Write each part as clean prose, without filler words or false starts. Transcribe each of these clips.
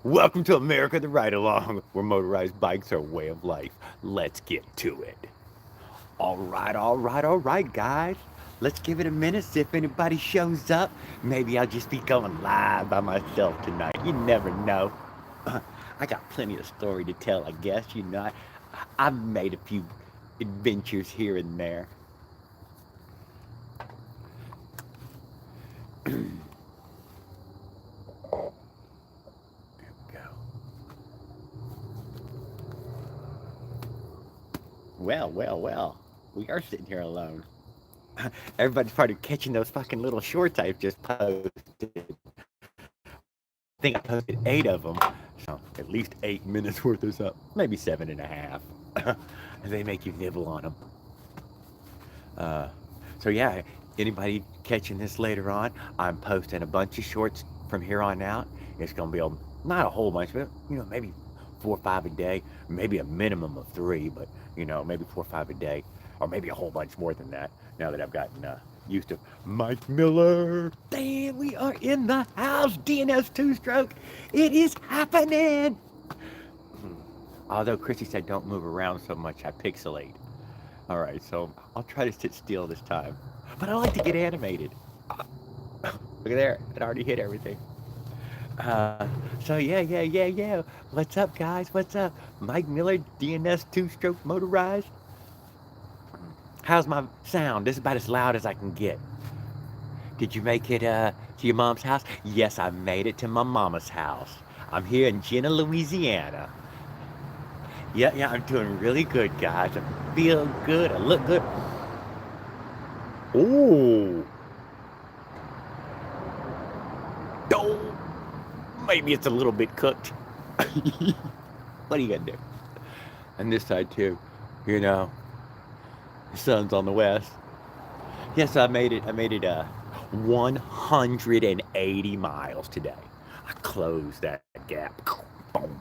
Welcome to America the Ride Along, where motorized bikes are a way of life. Let's get to it. All right, guys. Let's give it a minute, see if anybody shows up. Maybe I'll just be going live by myself tonight. You never know. I got plenty of story to tell, I guess. I've made a few adventures here and there. There we go. Well. We are sitting here alone. Everybody's probably catching those fucking little shorts I've just posted. I think I posted 8 of them. So at least 8 minutes worth or so. Maybe 7.5. They make you nibble on them. So yeah, anybody catching this later on, I'm posting a bunch of shorts from here on out. It's gonna be not a whole bunch, but maybe 4 or 5 a day, maybe a minimum of 3, but maybe 4 or 5 a day, or maybe a whole bunch more than that. Now that I've gotten used to Mike Miller. Damn, we are in the house. DNS two-stroke. It is happening. Although Chrissy said don't move around so much, I pixelate. All right, so I'll try to sit still this time. But I like to get animated. Look at there, it already hit everything. So yeah. What's up, guys? What's up? Mike Miller, DNS two-stroke motorized. How's my sound? This is about as loud as I can get. Did you make it to your mom's house? Yes, I made it to my mama's house. I'm here in Jenna, Louisiana. Yeah, I'm doing really good, guys. I feel good. I look good. Oh. Oh. Maybe it's a little bit cooked. What are you gonna do? And this side too, the sun's on the west. Yes, I made it 180 miles today. I closed that gap. Boom.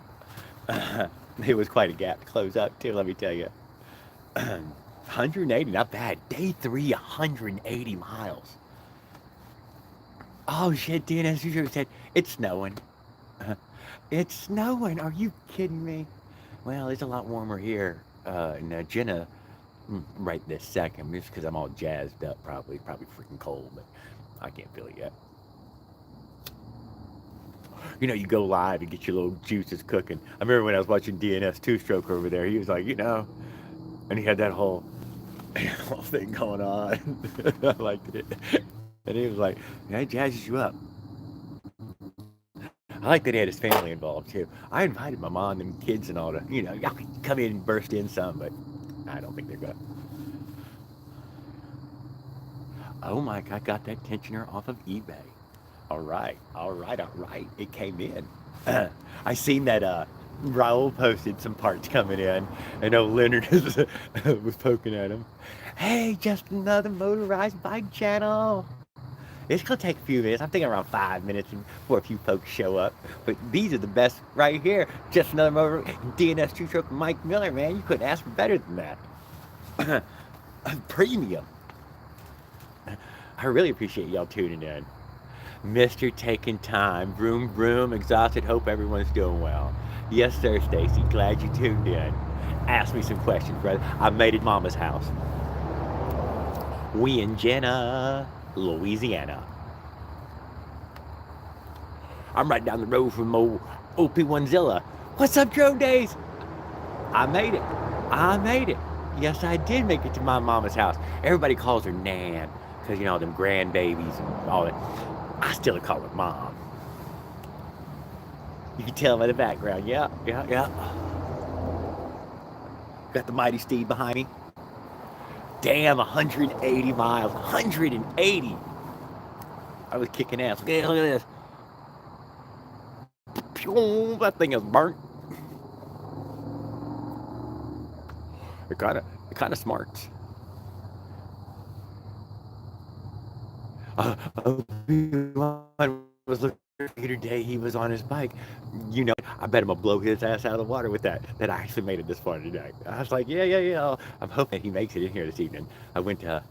It was quite a gap to close up too, let me tell you. 180, not bad. Day 3, 180 miles. Oh shit, DNS usually said, it's snowing. It's snowing, are you kidding me? Well, it's a lot warmer here in Jenna right this second, just because I'm all jazzed up, probably freaking cold, but I can't feel it yet. You go live and get your little juices cooking. I remember when I was watching DNS two-stroke over there, he was like, and he had that whole thing going on. I liked it. And he was like, that jazzes you up. I like that he had his family involved too. I invited my mom and kids and all to, y'all can come in and burst in some, but I don't think they're good. Oh my God, I got that tensioner off of eBay. All right. It came in. I seen that Raul posted some parts coming in. I know Leonard was poking at him. Hey, just another motorized bike channel. It's gonna take a few minutes. I'm thinking around 5 minutes before a few folks show up. But these are the best right here. Just another motor DNS two-stroke Mike Miller, man. You couldn't ask for better than that. Premium. I really appreciate y'all tuning in. Mr. Taking Time, vroom, exhausted, hope everyone's doing well. Yes, sir, Stacy, glad you tuned in. Ask me some questions, brother. I made it Mama's house. We in Jenna, Louisiana. I'm right down the road from old OP1zilla. What's up, Drone Days? I made it. Yes, I did make it to my mama's house. Everybody calls her Nan, because, them grandbabies and all that. I still call her Mom. You can tell by the background. Yeah. Got the mighty steed behind me. Damn, 180 miles. 180. I was kicking ass. Look at this. That thing is burnt. It kind of smarts. Was looking today. He was on his bike. I bet I'm gonna blow his ass out of the water with that. That I actually made it this far today. I was like, yeah. I'm hoping he makes it in here this evening. I went to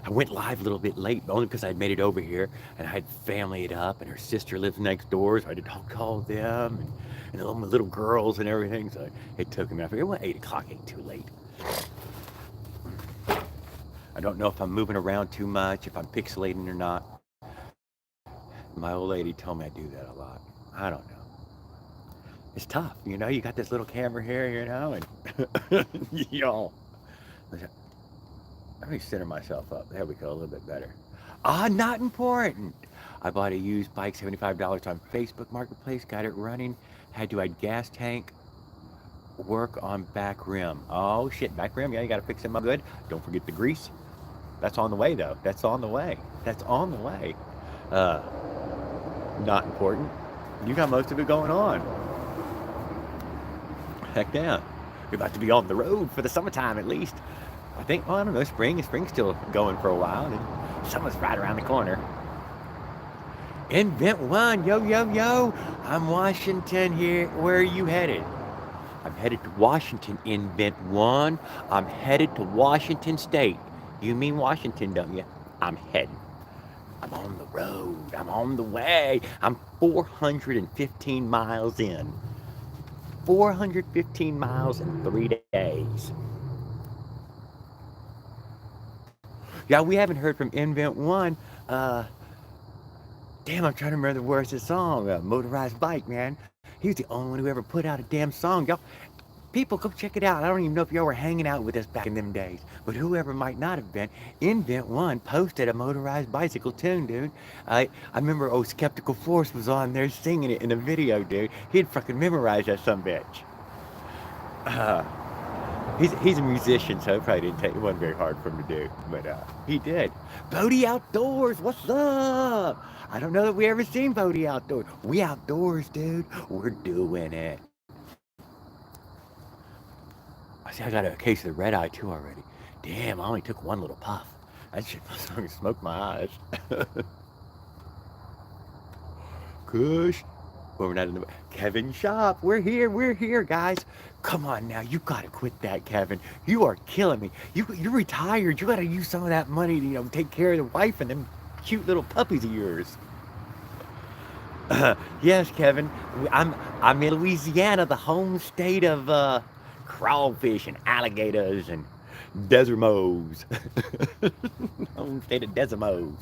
I went live a little bit late, only because I'd made it over here and I had family it up, and her sister lives next door, so I had to talk to all of them and all my little girls and everything. So it took me, I figured, well, 8 o'clock ain't too late. I don't know if I'm moving around too much, if I'm pixelating or not. My old lady told me I do that a lot. I don't know. It's tough, you know. You got this little camera here, you know, and y'all. Let me center myself up. There we go, a little bit better. Not important. I bought a used bike, $75 on Facebook Marketplace. Got it running. Had to add gas tank. Work on back rim. Oh shit, back rim. Yeah, you got to fix them up good. Don't forget the grease. That's on the way though. That's on the way. That's on the way. Not important. You got most of it going on. Heck yeah. You're about to be on the road for the summertime at least. I think, well, I don't know, spring's still going for a while, and summer's right around the corner. Invent One, yo, yo, yo. I'm Washington here. Where are you headed? I'm headed to Washington, Invent One. I'm headed to Washington State. You mean Washington, don't you? I'm heading. I'm on the road. I'm on the way. I'm 415 miles in. 415 miles in 3 days. Yeah, we haven't heard from Invent One. Damn, I'm trying to remember the words of the song. Motorized Bike, man. He was the only one who ever put out a damn song. Y'all, people, go check it out. I don't even know if y'all were hanging out with us back in them days. But whoever might not have been, Invent One posted a motorized bicycle tune, dude. I remember Skeptical Force was on there singing it in a video, dude. He'd fucking memorized that sumbitch. He's a musician, so it wasn't very hard for him to do, but he did. Bodie Outdoors, what's up? I don't know that we ever seen Bodie Outdoors. We outdoors, dude. We're doing it. I see I got a case of the red eye too already. Damn, I only took one little puff. That shit was smoked my eyes. Kush. Well, we're not in the Kevin shop. We're here, guys. Come on now, you gotta quit that, Kevin. You are killing me. You're retired. You gotta use some of that money to take care of the wife and them cute little puppies of yours. Yes, Kevin. I'm in Louisiana, the home state of crawfish and alligators and Desermos. Home state of Desermos.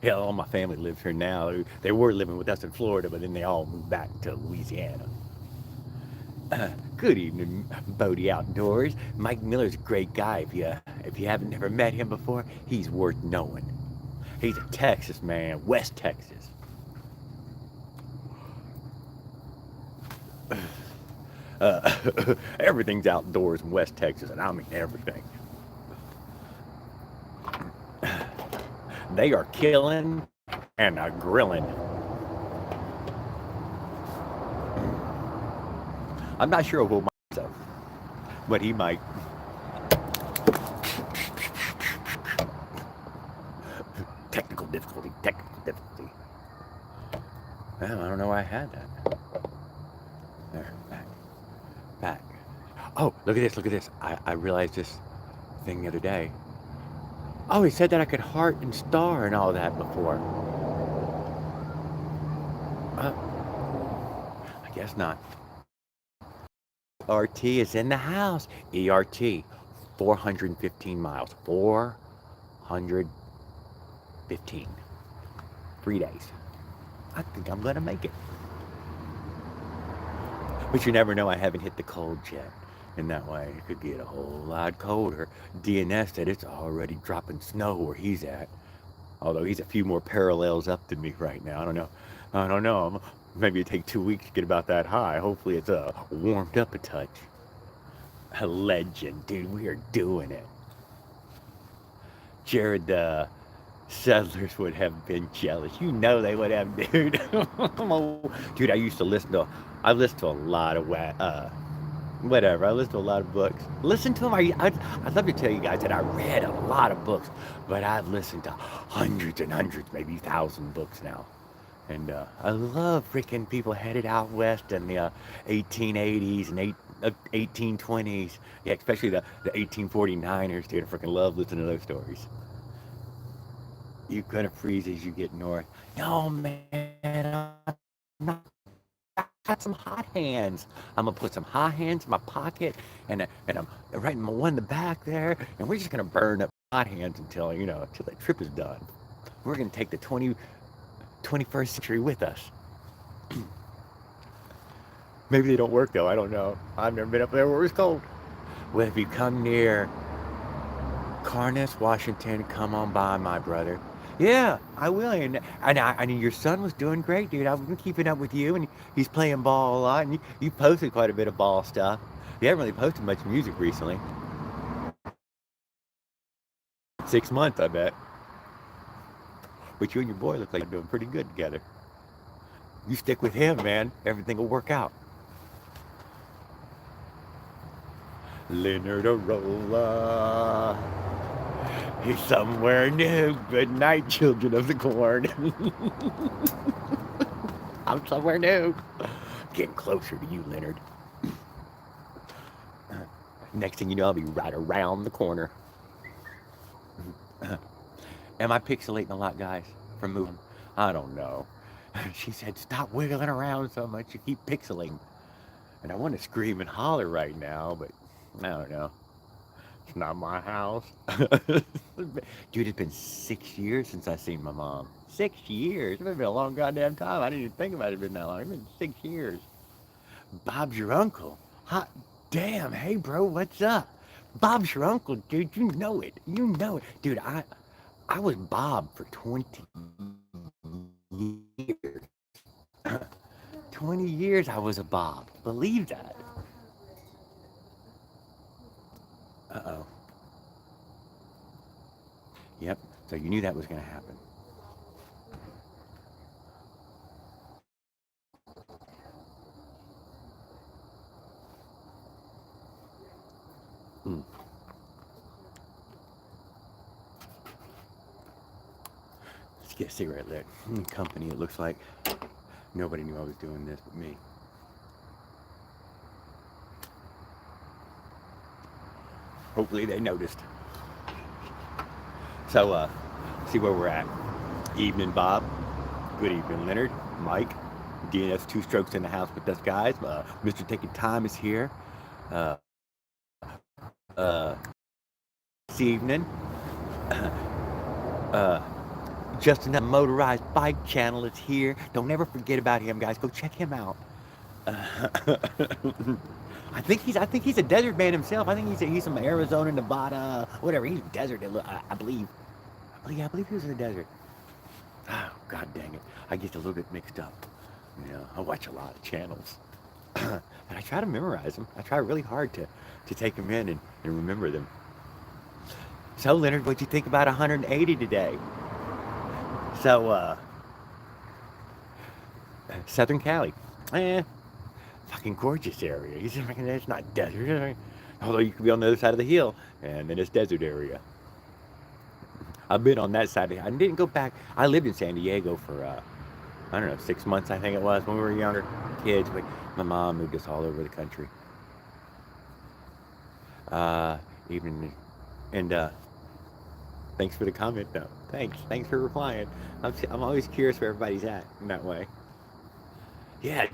Yeah, all my family lives here now. They were living with us in Florida, but then they all moved back to Louisiana. Good evening, Bodie Outdoors. Mike Miller's a great guy. If you haven't never met him before, he's worth knowing. He's a Texas man, West Texas. Everything's outdoors in West Texas, and I mean everything. They are killing and grilling. I'm not sure who myself, but he might. Technical difficulty. Well, I don't know why I had that. There, back. Oh, look at this. I realized this thing the other day. Oh, he said that I could heart and star and all that before. I guess not. RT is in the house. ERT, 415 miles. 415. 3 days. I think I'm gonna make it. But you never know, I haven't hit the cold yet. In that way, it could get a whole lot colder. DNS said it's already dropping snow where he's at. Although he's a few more parallels up than me right now. I don't know. Maybe it'd take 2 weeks to get about that high. Hopefully it's warmed up a touch. A legend, dude. We are doing it. Jared, settlers would have been jealous. You know they would have, dude. Dude, I used to listen to a lot of whatever. I listen to a lot of books. Listen to them. I'd love to tell you guys that I read a lot of books, but I've listened to hundreds and hundreds, maybe 1,000 books now. And I love freaking people headed out west in the 1880s and 1820s. Yeah, especially the 1849ers, dude. I freaking love listening to those stories. You're gonna freeze as you get north. No, man, I'm not. I got some hot hands. I'm gonna put some hot hands in my pocket, and I'm right in my one in the back there, and we're just gonna burn up hot hands until until the trip is done. We're gonna take the 21st century with us. Maybe they don't work though. I don't know. I've never been up there where it's cold. Well, if you come near Carness, Washington, come on by, my brother. Yeah, I will. And your son was doing great, dude. I've been keeping up with you, and he's playing ball a lot, and you posted quite a bit of ball stuff. You haven't really posted much music recently. 6 months, I bet. But you and your boy look like you're doing pretty good together. You stick with him, man. Everything will work out. Leonard Arola. He's somewhere new. Good night, children of the corn. I'm somewhere new. Getting closer to you, Leonard. Next thing you know, I'll be right around the corner. Am I pixelating a lot, guys, from moving? I don't know. She said, stop wiggling around so much. You keep pixelating. And I want to scream and holler right now, but I don't know. It's not my house. Dude, it's been 6 years since I seen my mom. 6 years. It's been a long goddamn time. I didn't even think about it been that long. It's been 6 years. Bob's your uncle. Hot damn. Hey, bro, what's up? Bob's your uncle, dude. You know it. You know it. Dude, I was Bob for 20 years. 20 years I was a Bob. Believe that. Uh-oh. Yep. So you knew that was going to happen. Mm. Let's get a cigarette lit. Company, it looks like. Nobody knew I was doing this but me. Hopefully they noticed. So, see where we're at. Evening, Bob. Good evening, Leonard. Mike. DNS Two Strokes in the house with us, guys. Mr. Taking Time is here. This evening. Just another motorized bike channel is here. Don't ever forget about him, guys. Go check him out. I think he's a desert man himself. I think he's from Arizona, Nevada, whatever. He's desert. I believe he was in the desert. Oh, God dang it! I get a little bit mixed up. I watch a lot of channels, and I try to memorize them. I try really hard to take them in and remember them. So, Leonard, what'd you think about 180 today? So, Southern Cali. Fucking gorgeous area. It's not desert. Although you could be on the other side of the hill, and then it's desert area. I've been on that side. I didn't go back. I lived in San Diego for, I don't know, 6 months, I think it was, when we were younger kids. But my mom moved us all over the country. Even, and, thanks for the comment, though. Thanks for replying. I'm always curious where everybody's at in that way. Yeah,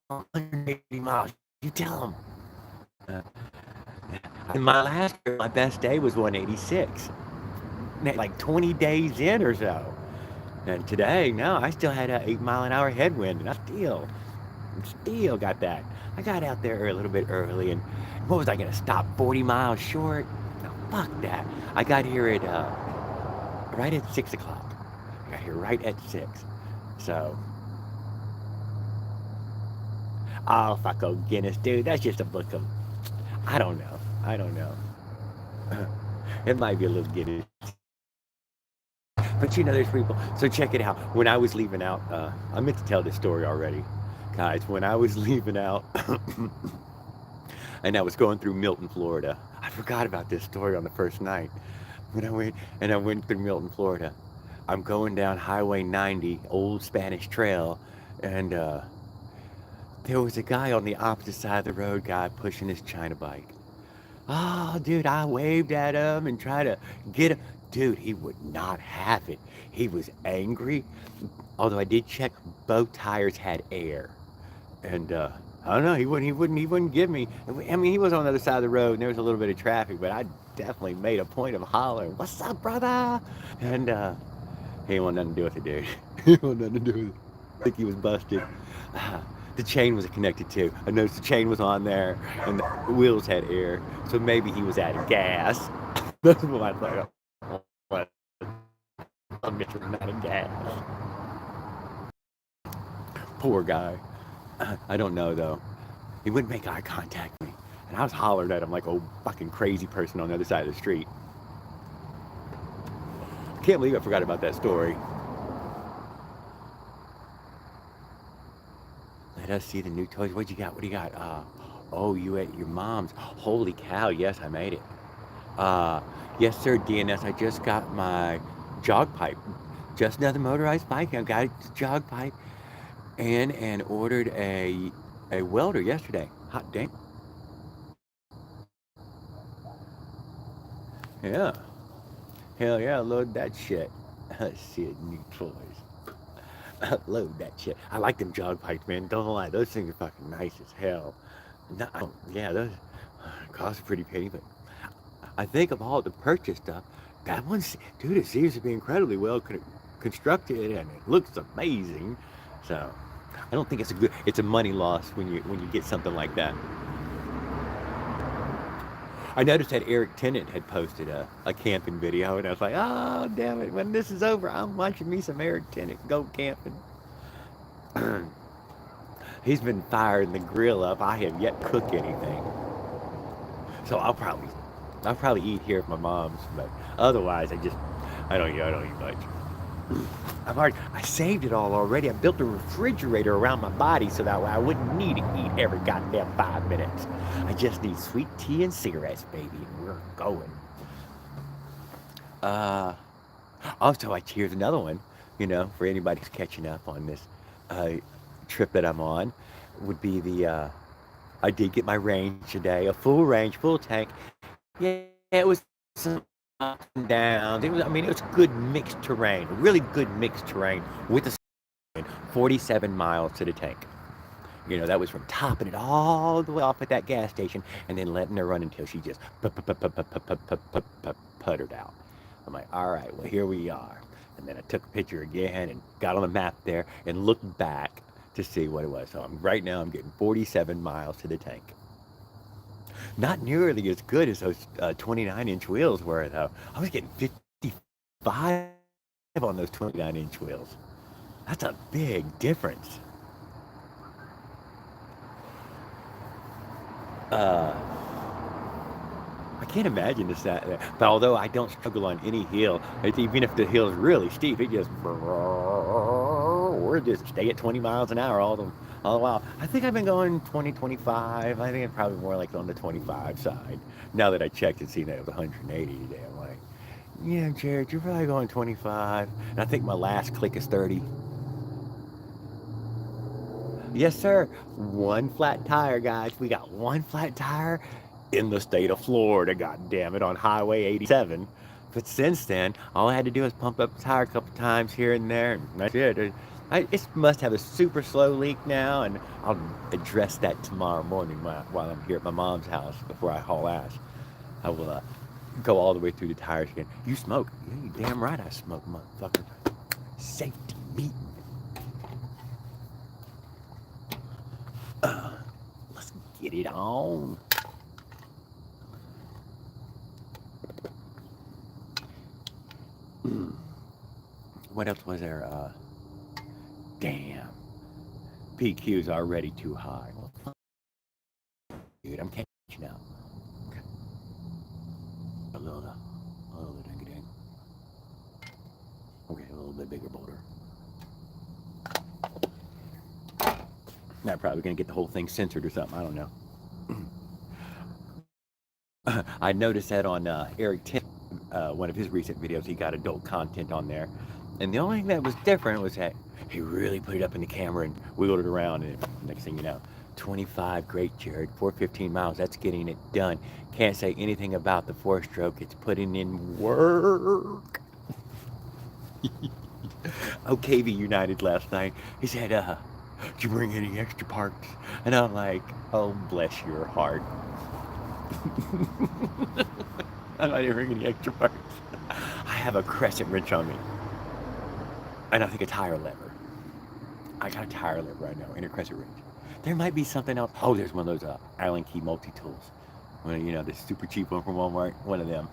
180 miles. You tell them. My best day was 186. Like 20 days in or so. And today, no, I still had an 8-mile-an-hour headwind, and I still got that. I got out there a little bit early, and what was I going to stop 40 miles short? No, fuck that. I got here at right at 6 o'clock. I got here right at 6. So, oh, fuck, oh, Guinness, dude, that's just a book of, I don't know. It might be a little Guinness. But there's people. So check it out. When I was leaving out, I meant to tell this story already. Guys, when I was leaving out, and I was going through Milton, Florida, I forgot about this story on the first night. When I went through Milton, Florida, I'm going down Highway 90, old Spanish Trail, and there was a guy on the opposite side of the road, guy pushing his China bike. Oh, dude, I waved at him and tried to get him. Dude, he would not have it. He was angry. Although I did check, both tires had air. And I don't know, he wouldn't give me. I mean, he was on the other side of the road and there was a little bit of traffic, but I definitely made a point of hollering, "What's up, brother?" And he didn't want nothing to do with it, dude. He didn't want nothing to do with it. I think he was busted. The chain was connected too. I noticed the chain was on there and the wheels had air, so maybe he was out of gas. That's what I thought. What? I'm out of gas. Poor guy. I don't know though. He wouldn't make eye contact with me, and I was hollering at him like a fucking crazy person on the other side of the street. I can't believe I forgot about that story. Let us see the new toys. What you got? What do you got? Oh, you at your mom's. Holy cow! Yes, I made it. Yes, sir. DNS. I just got my jog pipe. Just another motorized bike. I got a jog pipe and ordered a welder yesterday. Hot damn. Yeah. Hell yeah, load that shit. Shit, new toys. Load that shit. I like them jog pipes, man. Don't lie, those things are fucking nice as hell. No, yeah, those cost a pretty penny, but I think of all the purchase stuff, that one's, dude, it seems to be incredibly well constructed and it looks amazing. So I don't think it's a money loss when you get something like that. I noticed that Eric Tennant had posted a camping video, and I was like, oh, damn it, when this is over, I'm watching me some Eric Tennant go camping. He's been firing the grill up. I have yet to cook anything. So I'll probably eat here at my mom's, but otherwise I don't eat much. I saved it all already. I built a refrigerator around my body so that way I wouldn't need to eat every goddamn 5 minutes. I just need sweet tea and cigarettes, baby, and we're going. Also, here's another one, for anybody who's catching up on this trip that I'm on, would be I did get my range today, a full range, full tank. Yeah, it was some ups and downs. It was good mixed terrain, really good mixed terrain with the 47 miles to the tank. That was from topping it all the way off at that gas station and then letting her run until she just puttered out. I'm like, all right, well, here we are. And then I took a picture again and got on the map there and looked back to see what it was. So right now I'm getting 47 miles to the tank. Not nearly as good as those 29-inch wheels were, though. I was getting 55 on those 29-inch wheels. That's a big difference. I can't imagine this. But although I don't struggle on any hill, even if the hill is really steep, it just we're just stay at 20 miles an hour all the while. I think I've been going 20, 25. I think it's probably more like on the 25 side. Now that I checked and seen that it was 180 today, I'm like, yeah, Jared, you're probably going 25. And I think my last click is 30. Yes, sir. One flat tire, guys. We got one flat tire in the state of Florida, god damn it, on Highway 87. But since then, all I had to do was pump up the tire a couple times here and there, and that's it. It must have a super slow leak now, and I'll address that tomorrow morning while I'm here at my mom's house before I haul ass. I will go all the way through the tires again. You smoke? Yeah, you damn right I smoke, motherfucker. Safety meeting. Let's get it on. What else was there? Damn. PQ's already too high. Dude, I'm catching up. A little ding-a-ding. Okay, a little bit bigger boulder. I'm probably gonna get the whole thing censored or something. I don't know. I noticed that on Eric Tim, one of his recent videos, he got adult content on there. And the only thing that was different was that he really put it up in the camera and wiggled it around. And next thing you know, 25, great, Jared. 415 miles, that's getting it done. Can't say anything about the four-stroke. It's putting in work. OKV United last night. He said, did you bring any extra parts? And I'm like, oh, bless your heart. I'm not even bring any extra parts. I have a crescent wrench on me. And I think a tire lever. I got a tire lever right now and a crescent wrench. There might be something else. Oh, there's one of those Allen key multi-tools. Well, you know, the super cheap one from Walmart. One of them.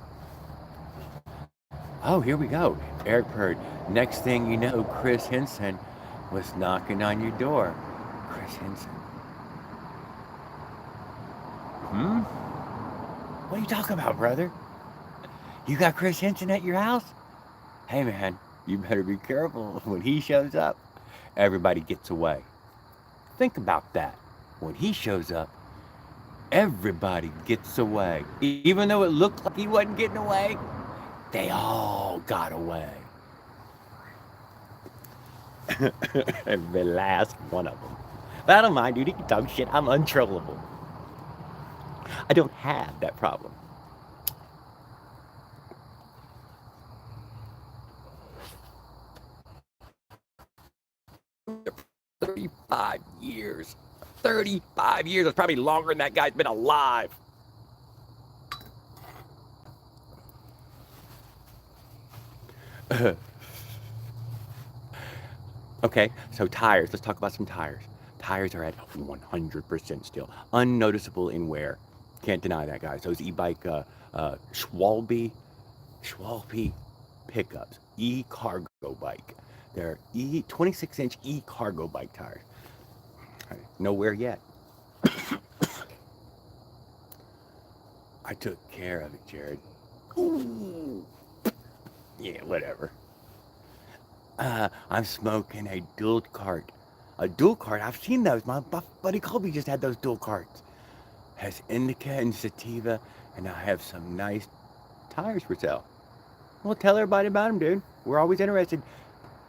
Oh, here we go. Eric Purd. Next thing you know, Chris Henson was knocking on your door. Chris Henson. What are you talking about, brother? You got Chris Henson at your house? Hey, man, you better be careful. When he shows up, everybody gets away. Think about that. When he shows up, everybody gets away. Even though it looked like he wasn't getting away, they all got away. The last one of them. But I don't mind, dude. He can talk shit. I'm untrollable. I don't have that problem. For 35 years. 35 years. That's probably longer than that guy's been alive. Okay, so tires. Let's talk about some tires. Tires are at 100% still. Unnoticeable in wear. Can't deny that, guys. Those e-bike Schwalbe pickups. E-cargo bike. They're 26-inch e-cargo bike tires. Nowhere yet. I took care of it, Jared. Ooh. Yeah, whatever. I'm smoking a dual cart. A dual cart? I've seen those. My buddy Colby just had those dual carts. Has indica and sativa, and I have some nice tires for sale. Well, tell everybody about them, dude. We're always interested.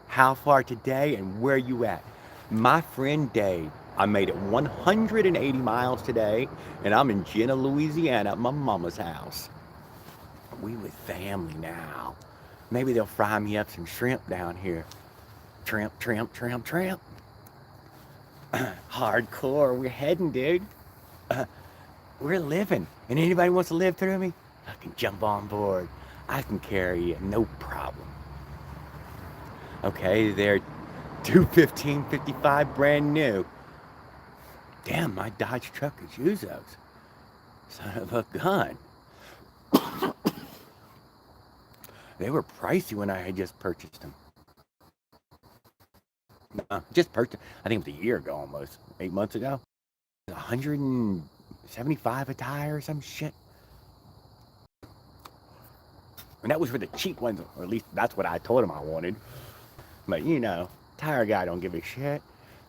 How far today and where you at? My friend Dave, I made it 180 miles today, and I'm in Jenna, Louisiana at my mama's house. We with family now. Maybe they'll fry me up some shrimp down here. Tramp, tramp, tramp, tramp. Hardcore, we're heading, dude. We're living. And anybody wants to live through me, I can jump on board. I can carry you, no problem. Okay, they're 215.55 brand new. Damn, my Dodge truck could use those. Son of a gun. They were pricey when I had just purchased them. Just purchased, I think it was a year ago almost, 8 months ago. $175 a tire or some shit. And that was for the cheap ones, or at least that's what I told him I wanted. But you know, tire guy don't give a shit.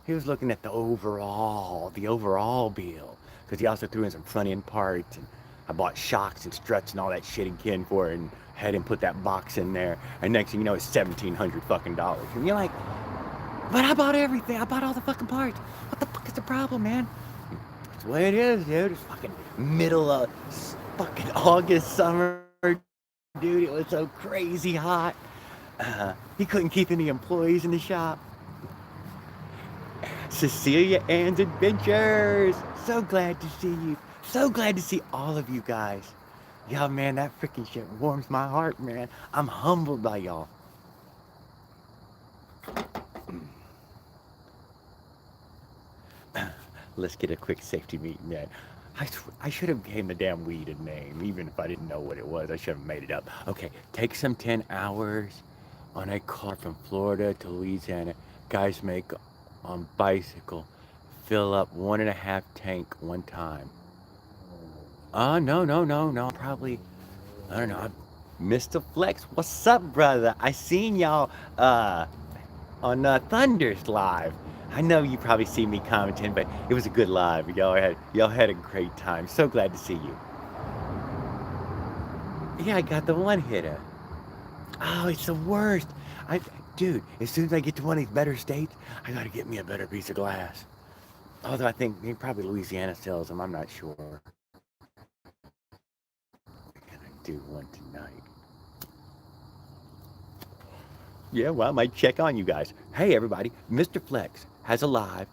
He was looking at the overall bill. Because he also threw in some front end parts, and I bought shocks and struts and all that shit again for it, and had him put that box in there. And next thing you know, it's $1,700 fucking dollars. And you're like, but I bought everything. I bought all the fucking parts. What the fuck is the problem, man? That's the way it is, dude. It's fucking middle of fucking August, summer, dude. It was so crazy hot. He couldn't keep any employees in the shop. Cecilia Ann's Adventures. So glad to see you. So glad to see all of you guys. Y'all, man, that freaking shit warms my heart, man. I'm humbled by y'all. Let's get a quick safety meeting, man. I should have gave the damn weed a name, even if I didn't know what it was. I should have made it up. Okay, take some 10 hours on a car from Florida to Louisiana. Guys make on bicycle. Fill up 1.5 tank one time. No. Probably, I don't know. Mr. Flex, what's up, brother? I seen y'all on Thunder's live. I know you probably see me commenting, but it was a good live. Y'all had a great time. So glad to see you. Yeah, I got the one hitter. Oh, it's the worst. Dude, as soon as I get to one of these better states, I gotta get me a better piece of glass. Although I think probably Louisiana sells them, I'm not sure. Can I do one tonight? Yeah, well, I might check on you guys. Hey, everybody, Mr. Flex has a live.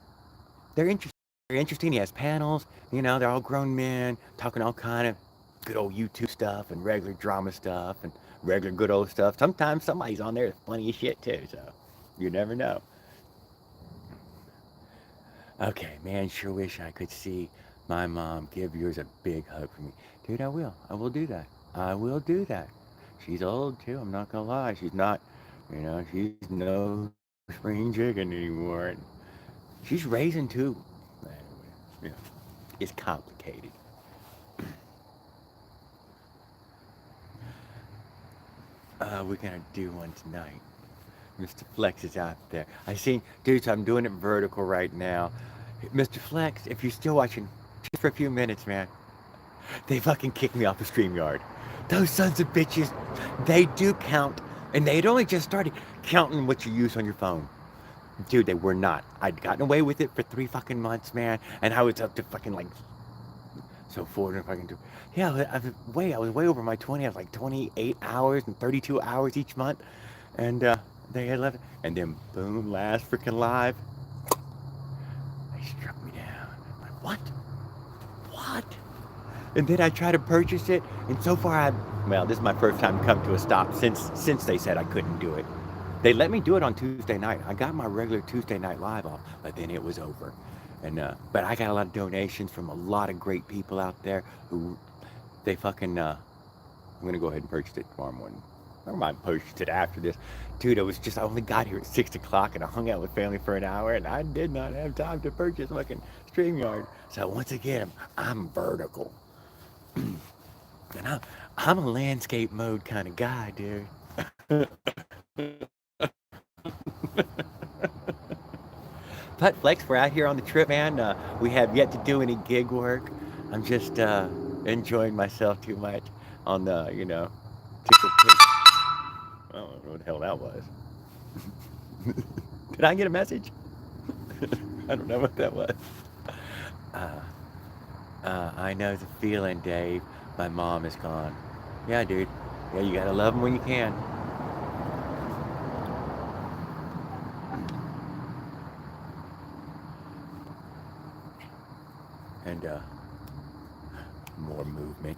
They're interesting. They're interesting. He has panels. You know, they're all grown men talking all kind of good old YouTube stuff and regular drama stuff and regular good old stuff. Sometimes somebody's on there that's funny as shit too. So you never know. Okay, man, sure wish I could see my mom. Give yours a big hug for me. Dude, I will. I will do that. I will do that. She's old too, I'm not gonna lie. She's not, she's no spring chicken anymore. She's raising two. Anyway, you know, it's complicated. We're gonna do one tonight. Mr. Flex is out there. I see, dudes, I'm doing it vertical right now. Mr. Flex, if you're still watching, just for a few minutes, man, they fucking kicked me off the Streamyard. Those sons of bitches, they do count, and they had only just started counting what you use on your phone. Dude, they were not. I'd gotten away with it for 3 fucking months, man, and I was up to fucking like, so 400 fucking, yeah, I was way over my 20. I was like 28 hours and 32 hours each month, and they had left, and then boom, last freaking live, they struck me down. I'm like, what? What? And then I try to purchase it, and so far well, this is my first time come to a stop since they said I couldn't do it. They let me do it on Tuesday night. I got my regular Tuesday night live off, but then it was over. And but I got a lot of donations from a lot of great people out there who they fucking I'm gonna go ahead and purchase it tomorrow morning. Never mind, purchase it after this. Dude, it was just I only got here at 6 o'clock and I hung out with family for an hour and I did not have time to purchase fucking StreamYard. So once again, I'm vertical. And I'm a landscape mode kind of guy, dude. But Flex, we're out here on the trip, man. We have yet to do any gig work. I'm just enjoying myself too much on the, tickle pick. I don't know what the hell that was. Did I get a message? I don't know what that was. I know the feeling, Dave. My mom is gone. Yeah, dude. Yeah, you gotta love them when you can. And more movement.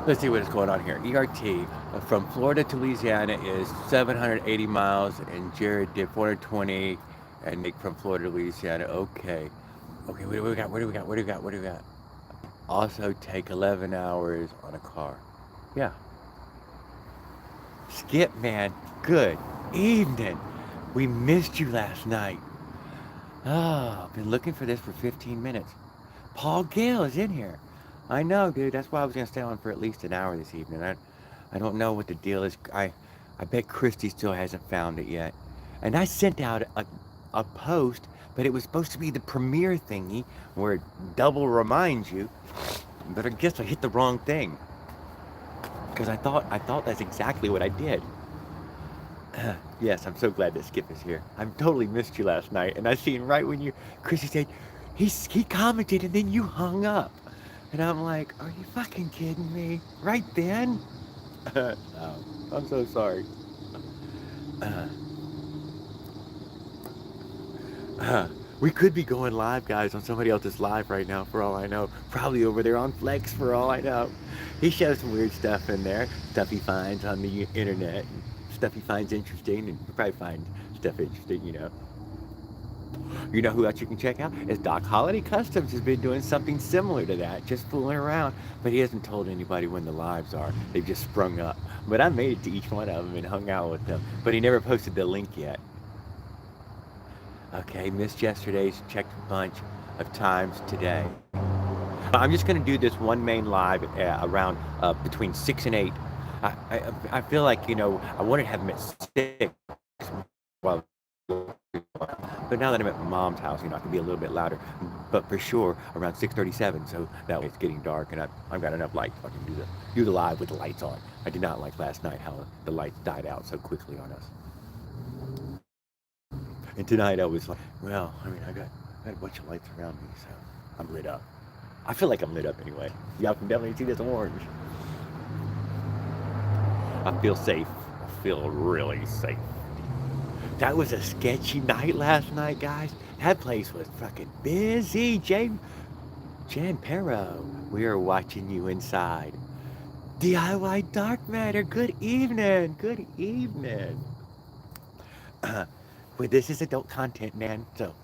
Let's see what is going on here. ERT from Florida to Louisiana is 780 miles, and Jared did 420, and Nick from Florida to Louisiana. Okay, what do we got? What do we got? Also take 11 hours on a car. Yeah. Skip, man. Good evening. We missed you last night. Oh, I've been looking for this for 15 minutes. Paul Gale is in here. I know, dude. That's why I was going to stay on for at least an hour this evening. I don't know what the deal is. I bet Christy still hasn't found it yet. And I sent out a post, but it was supposed to be the premiere thingy where it double reminds you. But I guess I hit the wrong thing. Because I thought that's exactly what I did. Yes, I'm so glad that Skip is here. I've totally missed you last night. And I seen right when Christy said, he commented and then you hung up. And I'm like, are you fucking kidding me? Right then? Oh, I'm so sorry. We could be going live, guys, on somebody else's live right now, for all I know. Probably over there on Flex, for all I know. He shows some weird stuff in there. Stuff he finds on the internet. Stuff he finds interesting, and you probably find stuff interesting, You know who else you can check out? Is Doc Holiday Customs has been doing something similar to that, just fooling around. But he hasn't told anybody when the lives are. They've just sprung up. But I made it to each one of them and hung out with them. But he never posted the link yet. Okay, missed yesterday's, checked a bunch of times today. I'm just going to do this one main live around between 6 and 8. I feel like, I wanted to have them at 6. Well, But now that I'm at my mom's house, I can be a little bit louder. But for sure, around 6:37, so that way it's getting dark, and I've got enough light so I can do the live with the lights on. I did not like last night how the lights died out so quickly on us. And tonight I was like, well, I got a bunch of lights around me, so I'm lit up. I feel like I'm lit up anyway. Y'all can definitely see this orange. I feel safe. I feel really safe. That was a sketchy night last night, guys. That place was fucking busy. Jan Perro, we are watching you inside. DIY Dark Matter, good evening. Good evening. Well, this is adult content, man, so.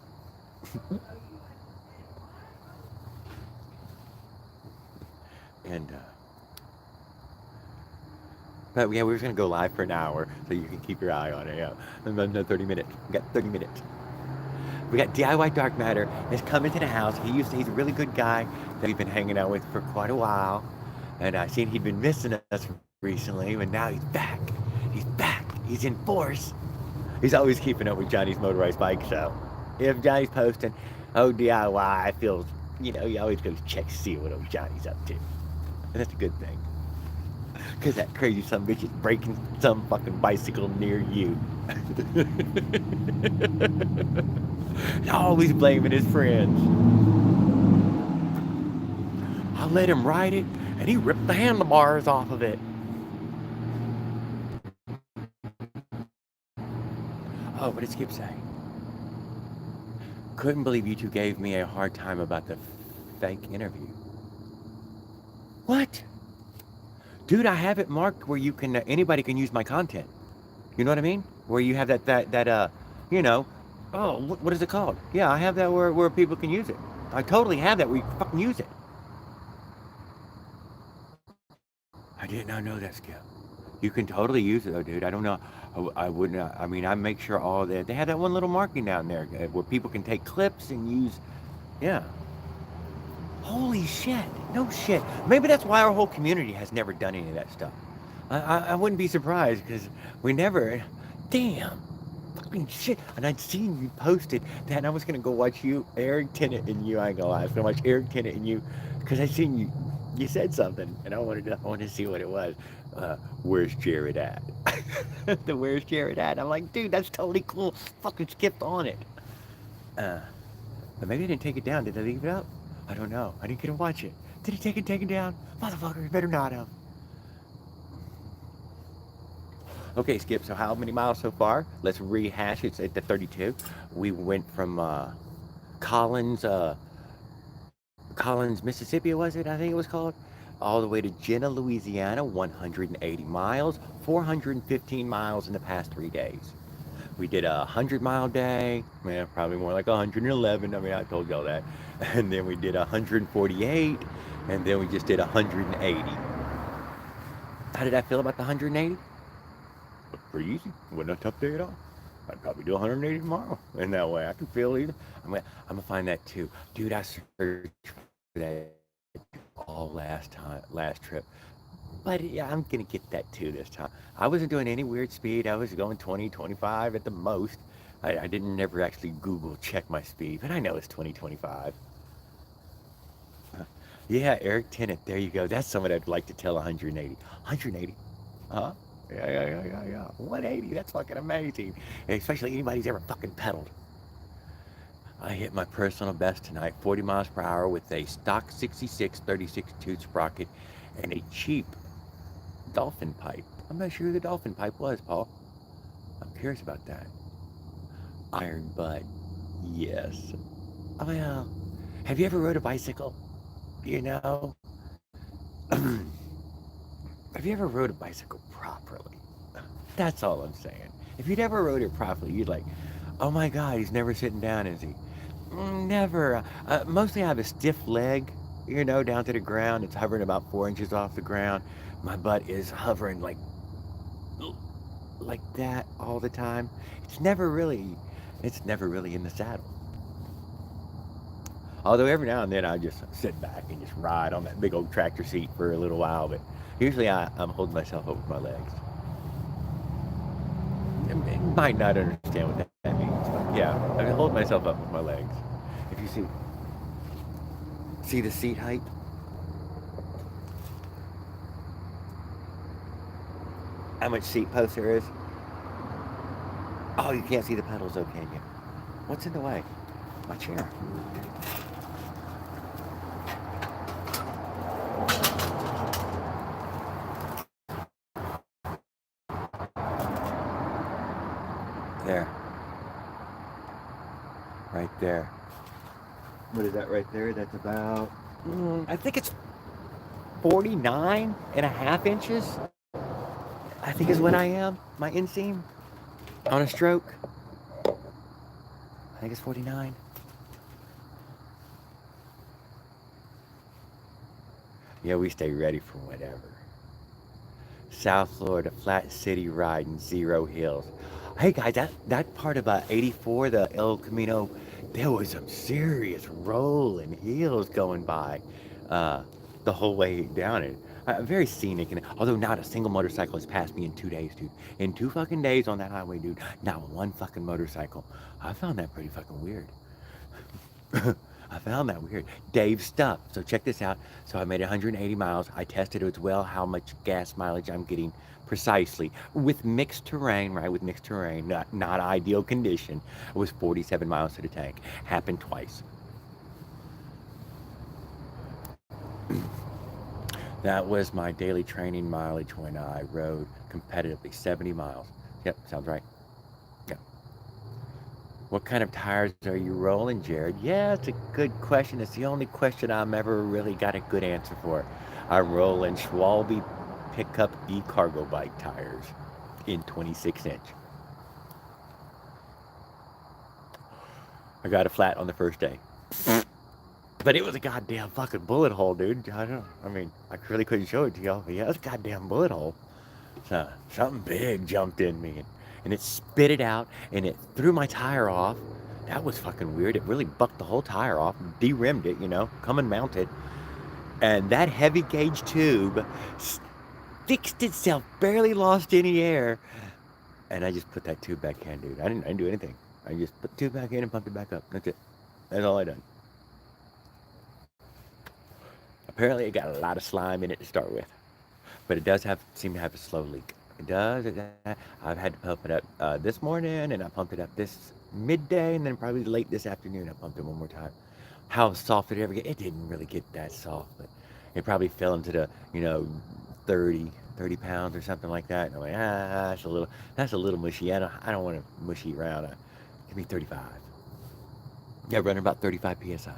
And, but yeah, we were gonna go live for an hour, so you can keep your eye on it. Yeah, another 30 minutes. We got 30 minutes. We got DIY Dark Matter is coming to the house. He's a really good guy that we've been hanging out with for quite a while, and I seen he'd been missing us recently, but now he's back. He's back. He's in force. He's always keeping up with Johnny's motorized bike show. If Johnny's posting, oh DIY, I feel, he always goes check to see what old Johnny's up to, and that's a good thing. Cause that crazy son of a bitch is breaking some fucking bicycle near you. Always blaming his friends. I let him ride it, and he ripped the handlebars off of it. Oh, what did Skip say? Couldn't believe you two gave me a hard time about the fake interview. What? Dude, I have it marked where you can, anybody can use my content. You know what I mean? Where you have oh, what is it called? Yeah, I have that where people can use it. I totally have that where you can fucking use it. I did not know that, Skip. You can totally use it though, dude. I don't know. I wouldn't, I make sure all that, they have that one little marking down there where people can take clips and use, yeah. Holy shit, no shit. Maybe that's why our whole community has never done any of that stuff. I wouldn't be surprised because we never, damn, fucking shit. And I'd seen you posted that, and I was gonna go watch you, Eric Tennant and you, I ain't gonna lie, I was gonna watch Eric Tennant and you, because I seen you said something, and I wanted to see what it was. Where's Jared at? The where's Jared at? I'm like, dude, that's totally cool. Fucking skipped on it. But maybe they didn't take it down. Did they leave it up? I don't know. I didn't get to watch it. Did he take it down? Motherfuckers, better not have. Okay, Skip, so how many miles so far? Let's rehash. It's at the 32. We went from Collins, Mississippi, was it? I think it was called. All the way to Jenna, Louisiana, 180 miles, 415 miles in the past 3 days. We did a 100-mile day, probably more like 111, I told y'all that. And then we did 148, and then we just did 180. How did I feel about the 180? Pretty easy, wasn't a tough day at all. I'd probably do 180 tomorrow, and that way I can feel either. I'm gonna find that too. Dude, I searched for that all last trip. But yeah, I'm gonna get that too this time. I wasn't doing any weird speed. I was going 20, 25 at the most. I didn't never actually Google check my speed, but I know it's 20, 25. Yeah, Eric Tennant, there you go. That's someone I'd like to tell 180. 180? Huh? Yeah. 180, that's fucking amazing. Especially anybody's ever fucking pedaled. I hit my personal best tonight, 40 miles per hour with a stock 66 36 tooth sprocket and a cheap dolphin pipe. I'm not sure who the dolphin pipe was, Paul. I'm curious about that. Iron Bud. Yes. Well, have you ever rode a bicycle? Have you ever rode a bicycle properly? That's all I'm saying. If you'd ever rode it properly, you'd like, oh my God, he's never sitting down, is he? Never. Mostly I have a stiff leg, down to the ground. It's hovering about 4 inches off the ground. My butt is hovering like that all the time. It's never really in the saddle. Although every now and then I just sit back and just ride on that big old tractor seat for a little while, but usually I'm holding myself up with my legs. You might not understand what that means, but Yeah, I hold myself up with my legs. If you see the seat height? How much seat post there is? Oh, you can't see the pedals though, can you? What's in the way? My chair. There. Right there. What is that right there? That's about, I think it's 49.5 inches. I think is what I am. My inseam on a stroke. I think it's 49. Yeah, we stay ready for whatever. South Florida, flat city riding, 0 hills. Hey guys, that part about 84, the El Camino, there was some serious rolling hills going by the whole way down it. Very scenic, and although not a single motorcycle has passed me in 2 days, dude. In 2 fucking days on that highway, dude, not one fucking motorcycle. I found that pretty fucking weird. I found that weird. Dave's stuff. So check this out. So I made 180 miles. I tested as well how much gas mileage I'm getting precisely with mixed terrain, right? With mixed terrain, not ideal condition. It was 47 miles to the tank. Happened twice. That was my daily training mileage when I rode competitively, 70 miles. Yep, sounds right. Yep. What kind of tires are you rolling, Jared? Yeah, it's a good question. It's the only question I'm ever really got a good answer for. I'm rolling Schwalbe pickup e-cargo bike tires in 26 inch. I got a flat on the first day. But it was a goddamn fucking bullet hole, dude. I mean, I really couldn't show it to y'all, but yeah, it was a goddamn bullet hole. So something big jumped in me, and it spit it out, and it threw my tire off. That was fucking weird. It really bucked the whole tire off, de-rimmed it, come and mount it. And that heavy gauge tube fixed itself, barely lost any air. And I just put that tube back in, dude. I didn't do anything. I just put the tube back in and pumped it back up. That's it. That's all I done. Apparently, it got a lot of slime in it to start with, but it does seem to have a slow leak. It does. I've had to pump it up this morning, and I pumped it up this midday, and then probably late this afternoon I pumped it one more time. How soft did it ever get? It didn't really get that soft, but it probably fell into the 30 pounds or something like that. And I'm like, that's a little mushy. I don't want to mushy around. Give me 35. Yeah, running about 35 psi.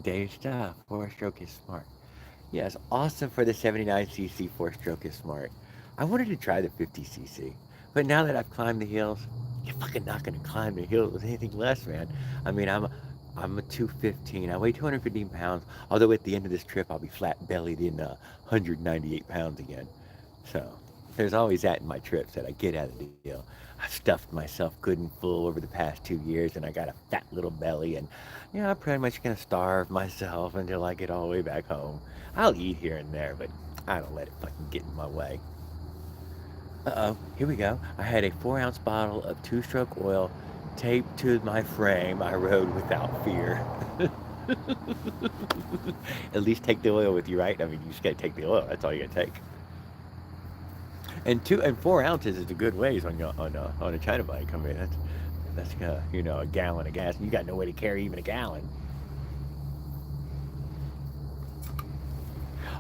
Dave stuff. 4-stroke is smart. Yes, awesome for the 79cc 4-stroke is smart. I wanted to try the 50cc, but now that I've climbed the hills, you're fucking not gonna climb the hills with anything less, man. I mean, I'm a 215. I weigh 215 pounds. Although at the end of this trip, I'll be flat bellied in 198 pounds again. So there's always that in my trips that I get out of the deal. I've stuffed myself good and full over the past 2 years, and I got a fat little belly, and I'm pretty much gonna starve myself until I get all the way back home. I'll eat here and there, but I don't let it fucking get in my way. Uh-oh, here we go. I had a 4-ounce bottle of 2-stroke oil taped to my frame. I rode without fear. At least take the oil with you, right? I mean, you just gotta take the oil. That's all you gotta take. And 4 ounces is a good ways on a China bike. I mean, that's a gallon of gas. You got no way to carry even a gallon.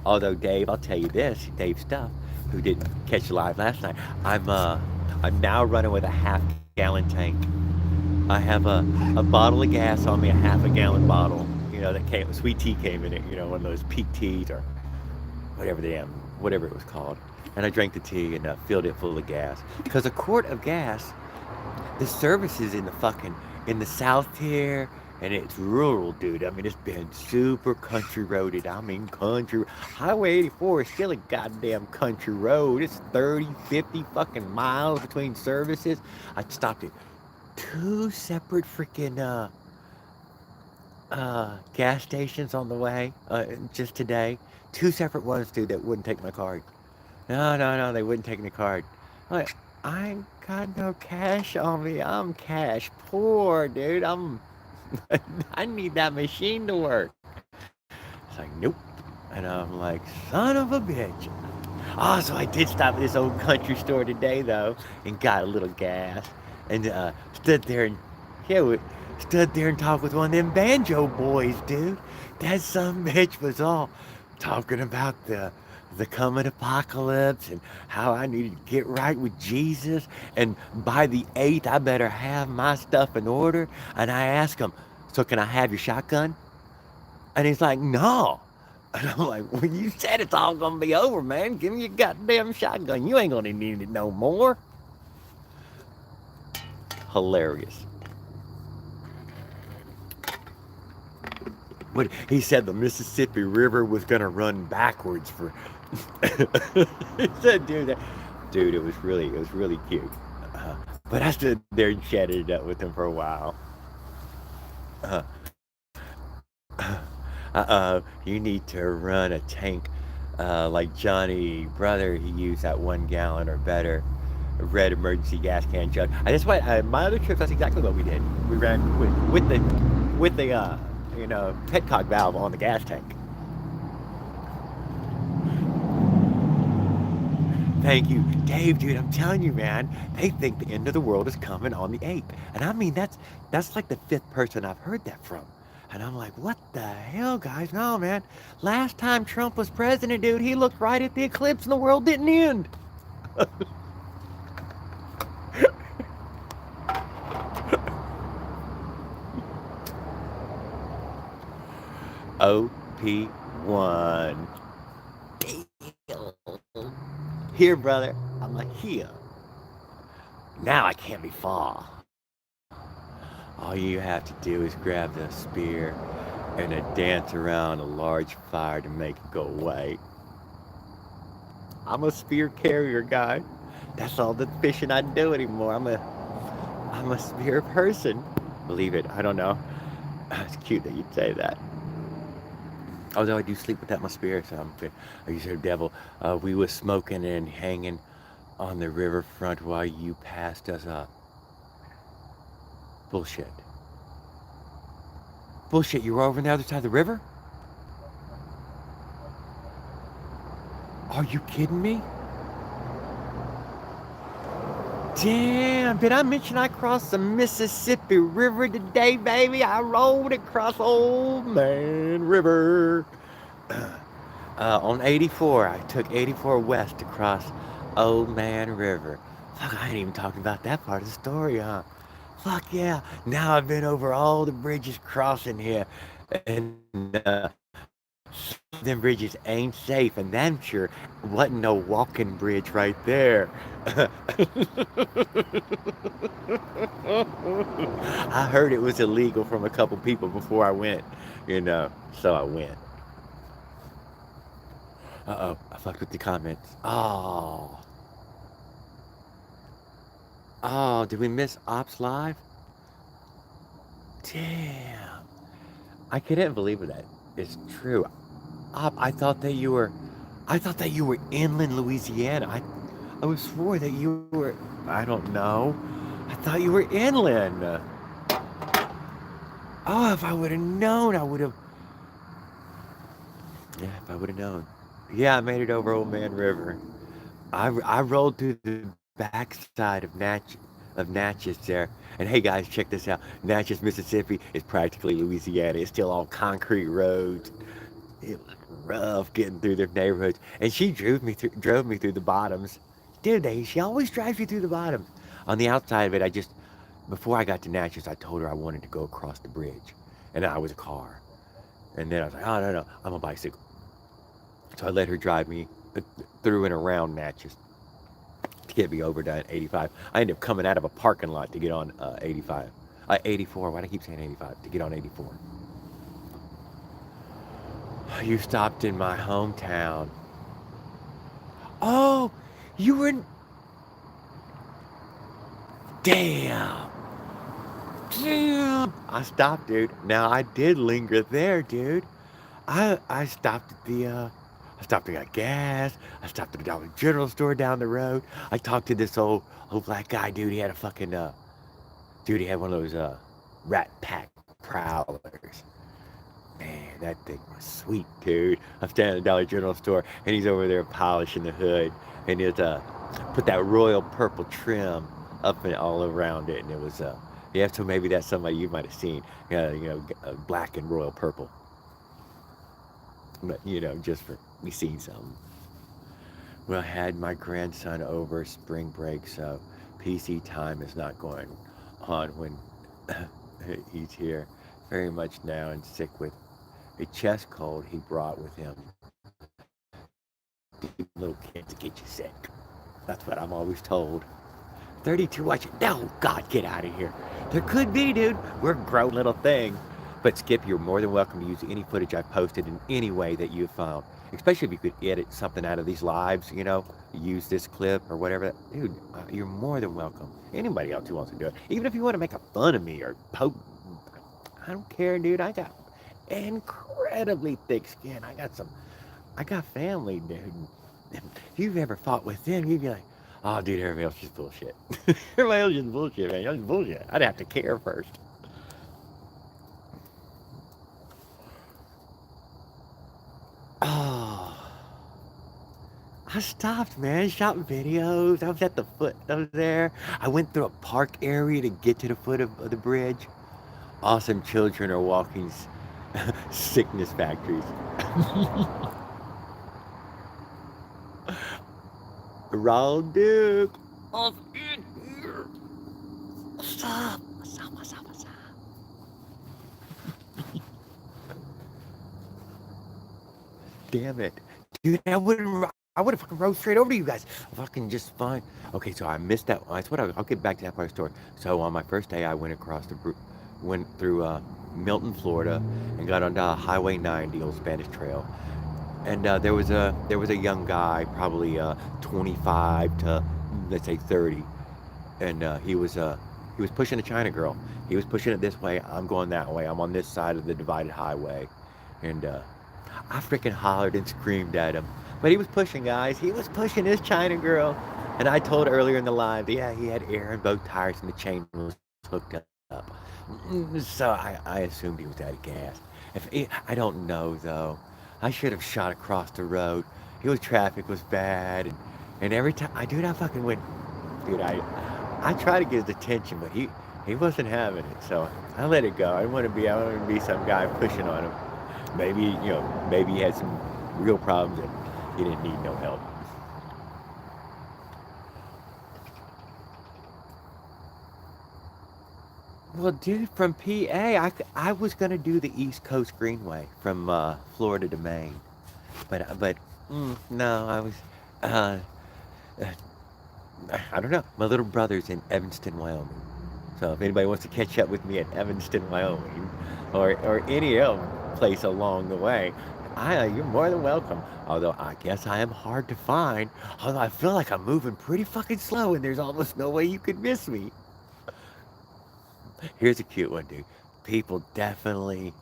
Although Dave, I'll tell you this, Dave Stuff, who didn't catch live last night, I'm now running with a half-gallon tank. I have a bottle of gas on me, a half-a-gallon bottle. That sweet tea came in it. One of those peak teas or whatever it was called. And I drank the tea and filled it full of gas. Because a quart of gas, the service is in the south here, and it's rural, dude. I mean, it's been super country roaded. I mean, Highway 84 is still a goddamn country road. It's 30, 50 fucking miles between services. I stopped at 2 separate freaking gas stations on the way just today. 2 separate ones, dude, that wouldn't take my card. No, they wouldn't take the card. Like, I ain't got no cash on me. I'm cash poor, dude. I need that machine to work. It's like, nope. And I'm like, son of a bitch. Oh, so I did stop at this old country store today, though, and got a little gas. And stood there and, yeah, stood there and talked with one of them banjo boys, dude. That some bitch was all talking about the coming apocalypse and how I needed to get right with Jesus. And by the 8th, I better have my stuff in order. And I asked him, so can I have your shotgun? And he's like, no. And I'm like, well, you said it's all gonna be over, man. Give me your goddamn shotgun. You ain't gonna need it no more. Hilarious. What he said, the Mississippi River was gonna run backwards for. He said, dude, it was really cute. But I stood there and chatted it up with him for a while. Uh, you need to run a tank like Johnny Brother. He used that 1 gallon or better red emergency gas can jug. That's what my other trips. That's exactly what we did. We ran with the petcock valve on the gas tank. Thank you, Dave, dude. I'm telling you, man. They think the end of the world is coming on the 8th, and I mean that's like the 5th person I've heard that from. And I'm like, what the hell, guys? No, man. Last time Trump was president, dude, he looked right at the eclipse and the world didn't end. OP1. Here, brother. I'm like, here. Now I can't be far. All you have to do is grab the spear and dance around a large fire to make it go away. I'm a spear carrier guy. That's all the fishing I do anymore. I'm a spear person. Believe it. I don't know. It's cute that you'd say that. Although I do sleep without my spear, so I'm good. I used to devil. We was smoking and hanging on the riverfront while you passed us up. Bullshit. Bullshit, you were over on the other side of the river? Are you kidding me? Damn, did I mention I crossed the Mississippi River today, baby? I rode across Old Man River. On 84, I took 84 west to cross Old Man River. Fuck, I ain't even talking about that part of the story, huh? Fuck yeah. Now I've been over all the bridges crossing here. And them bridges ain't safe, and damn sure wasn't no walking bridge right there. I heard it was illegal from a couple people before I went, so I went. Uh-oh, I fucked with the comments. Oh, did we miss Ops Live? Damn. I couldn't believe that. It's true. I thought that you were inland Louisiana. I was swore that you were, I don't know. I thought you were inland. Oh, if I would have known, I would have. Yeah, if I would have known. Yeah, I made it over Old Man River. I rolled through the backside of Natchez there. And hey guys, check this out. Natchez, Mississippi is practically Louisiana. It's still all concrete roads. It was rough getting through their neighborhoods. And she drove me through the bottoms. Dude, she always drives you through the bottoms. On the outside of it, before I got to Natchez, I told her I wanted to go across the bridge. And I was a car. And then I was like, oh, no, I'm a bicycle. So I let her drive me through and around Natchez to get me over to 85. I ended up coming out of a parking lot to get on 85. 84, why do I keep saying 85? To get on 84. You stopped in my hometown. Oh, you were in... Damn. I stopped, dude. Now, I did linger there, dude. I stopped at I stopped and got gas. I stopped at the Dollar General store down the road. I talked to this old black guy, dude. He had a fucking dude. He had one of those Rat Pack Prowlers. Man, that thing was sweet, dude. I'm standing at the Dollar General store, and he's over there polishing the hood, and it's put that royal purple trim up and all around it, and it was yeah. So maybe that's somebody you might have seen, black and royal purple. But just for me seeing something. Well, I had my grandson over spring break, so PC time is not going on when he's here. Very much now and sick with a chest cold he brought with him. Little kids get you sick. That's what I'm always told. 32 watching. No, God, get out of here. There could be, dude. We're a grown little thing. But Skip, you're more than welcome to use any footage I've posted in any way that you've found. Especially if you could edit something out of these lives, use this clip or whatever. Dude, you're more than welcome. Anybody else who wants to do it. Even if you want to make fun of me or poke. I don't care, dude. I got incredibly thick skin. I got family, dude. If you've ever fought with them, you'd be like, oh, dude, everybody else is bullshit. Everybody else is bullshit, man. Y'all is bullshit. I'd have to care first. Oh, I stopped, man. Shot videos. I was at the foot. I was there. I went through a park area to get to the foot of the bridge. Awesome children are walking sickness factories. Raw Duke. I'm in here. What's up? What's up? What's up? What's up? Damn it. Dude, I would have fucking rode straight over to you guys. Fucking just fine. Okay, so I missed that. That's what I'll get back to that part of the story. So on my first day, I went through Milton, Florida, and got onto Highway 90, Old Spanish Trail. And there was a young guy, probably 25 to let's say 30, and he was pushing a China girl. He was pushing it this way. I'm going that way. I'm on this side of the divided highway, and I freaking hollered and screamed at him. But he was pushing, guys. He was pushing this China girl, and I told earlier in the live, yeah, he had air in both tires and the chain was hooked up. So I assumed he was out of gas. I don't know though. I should have shot across the road. Traffic was bad, and every time I fucking went, dude. I tried to get his attention, but he wasn't having it. So I let it go. I didn't want to be some guy pushing on him. Maybe he had some real problems and he didn't need no help. Well, dude, from PA, I was gonna do the East Coast Greenway from Florida to Maine, but no, I was uh, I don't know. My little brother's in Evanston, Wyoming, so if anybody wants to catch up with me at Evanston, Wyoming, or any other place along the way, you're more than welcome. Although I guess I am hard to find. Although I feel like I'm moving pretty fucking slow, and there's almost no way you could miss me. Here's a cute one, dude. People definitely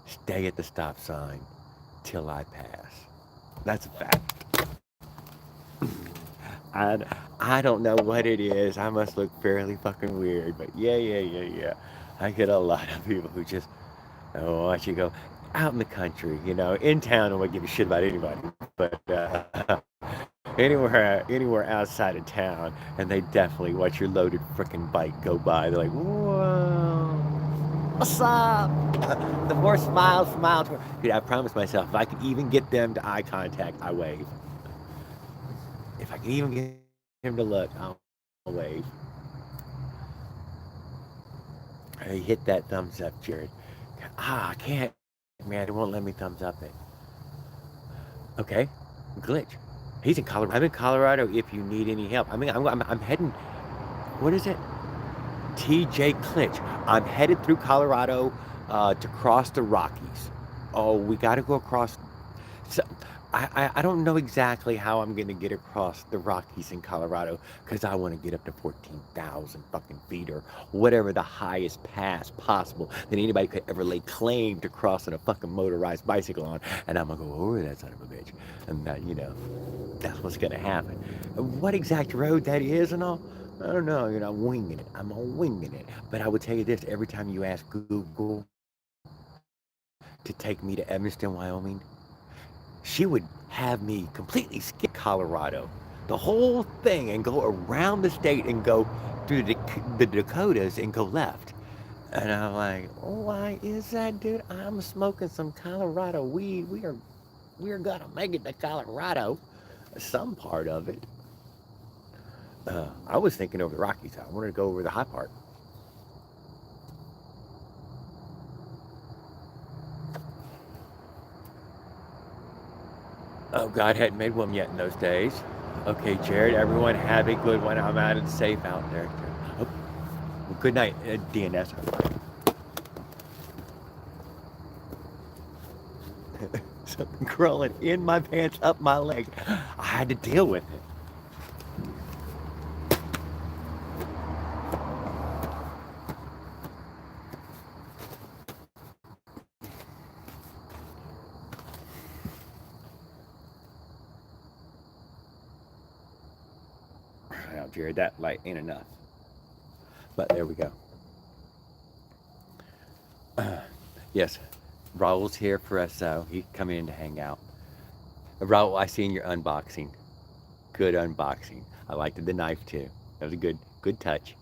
stay at the stop sign till I pass. That's a fact. I don't know what it is. I must look fairly fucking weird, but yeah. I get a lot of people who just watch you go out in the country, in town. I won't give a shit about anybody, but anywhere outside of town, and they definitely watch your loaded frickin' bike go by. They're like, whoa, what's up? The more smiles, dude, I promise myself, if I can even get them to eye contact, I wave. If I can even get him to look, I'll wave. Hey, hit that thumbs up, Jared. I can't, man. It won't let me thumbs up it. Okay, glitch. He's in Colorado. I'm in Colorado if you need any help. I mean, I'm heading, what is it? TJ Clinch. I'm headed through Colorado to cross the Rockies. Oh, we got to go across. So I don't know exactly how I'm gonna get across the Rockies in Colorado because I want to get up to 14,000 fucking feet or whatever the highest pass possible that anybody could ever lay claim to cross on a fucking motorized bicycle on, and I'm gonna go over that son of a bitch, and that that's what's gonna happen. What exact road that is and all, I don't know. I'm winging it. I'm winging it. But I would tell you this: every time you ask Google to take me to Evanston, Wyoming, she would have me completely skip Colorado, the whole thing, and go around the state and go through the Dakotas and go left. And I'm like, why is that, dude? I'm smoking some Colorado weed. We're gonna make it to Colorado, some part of it. I was thinking over the Rockies. I wanted to go over the high part. Oh, God hadn't made one yet in those days. Okay, Jared, everyone have a good one. I'm out and safe out there. Oh, well, good night, DNS. Something crawling in my pants, up my leg. I had to deal with it. Now, Jared, that light ain't enough. But there we go. Yes, Raul's here for us, so he's coming in to hang out. Raul, I seen your unboxing. Good unboxing. I liked the knife too. That was a good touch.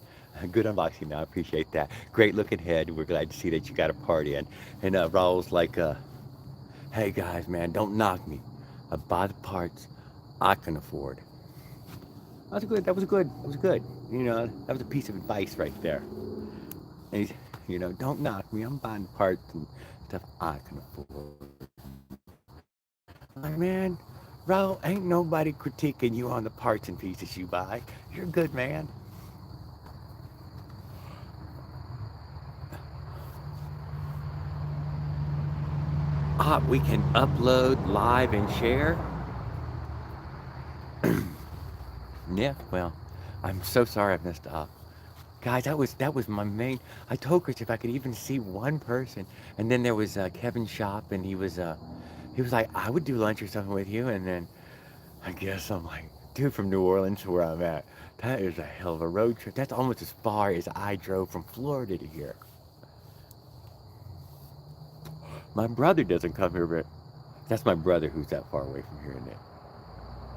Good unboxing. I appreciate that. Great looking head. We're glad to see that you got a part in. And Raul's like, hey guys, man, don't knock me. I buy the parts I can afford. That was good. That was good. That was good. That was a piece of advice right there. And he's, don't knock me. I'm buying parts and stuff I can afford. Like, man, Raul, ain't nobody critiquing you on the parts and pieces you buy. You're a good man. We can upload live and share. Yeah, well, I'm so sorry I messed up. Guys, that was my main. I told Chris if I could even see one person, and then there was Kevin Shop, and he was like, I would do lunch or something with you, and then I guess I'm like, dude, from New Orleans to where I'm at, that is a hell of a road trip. That's almost as far as I drove from Florida to here. My brother doesn't come here, but that's my brother who's that far away from here, isn't it?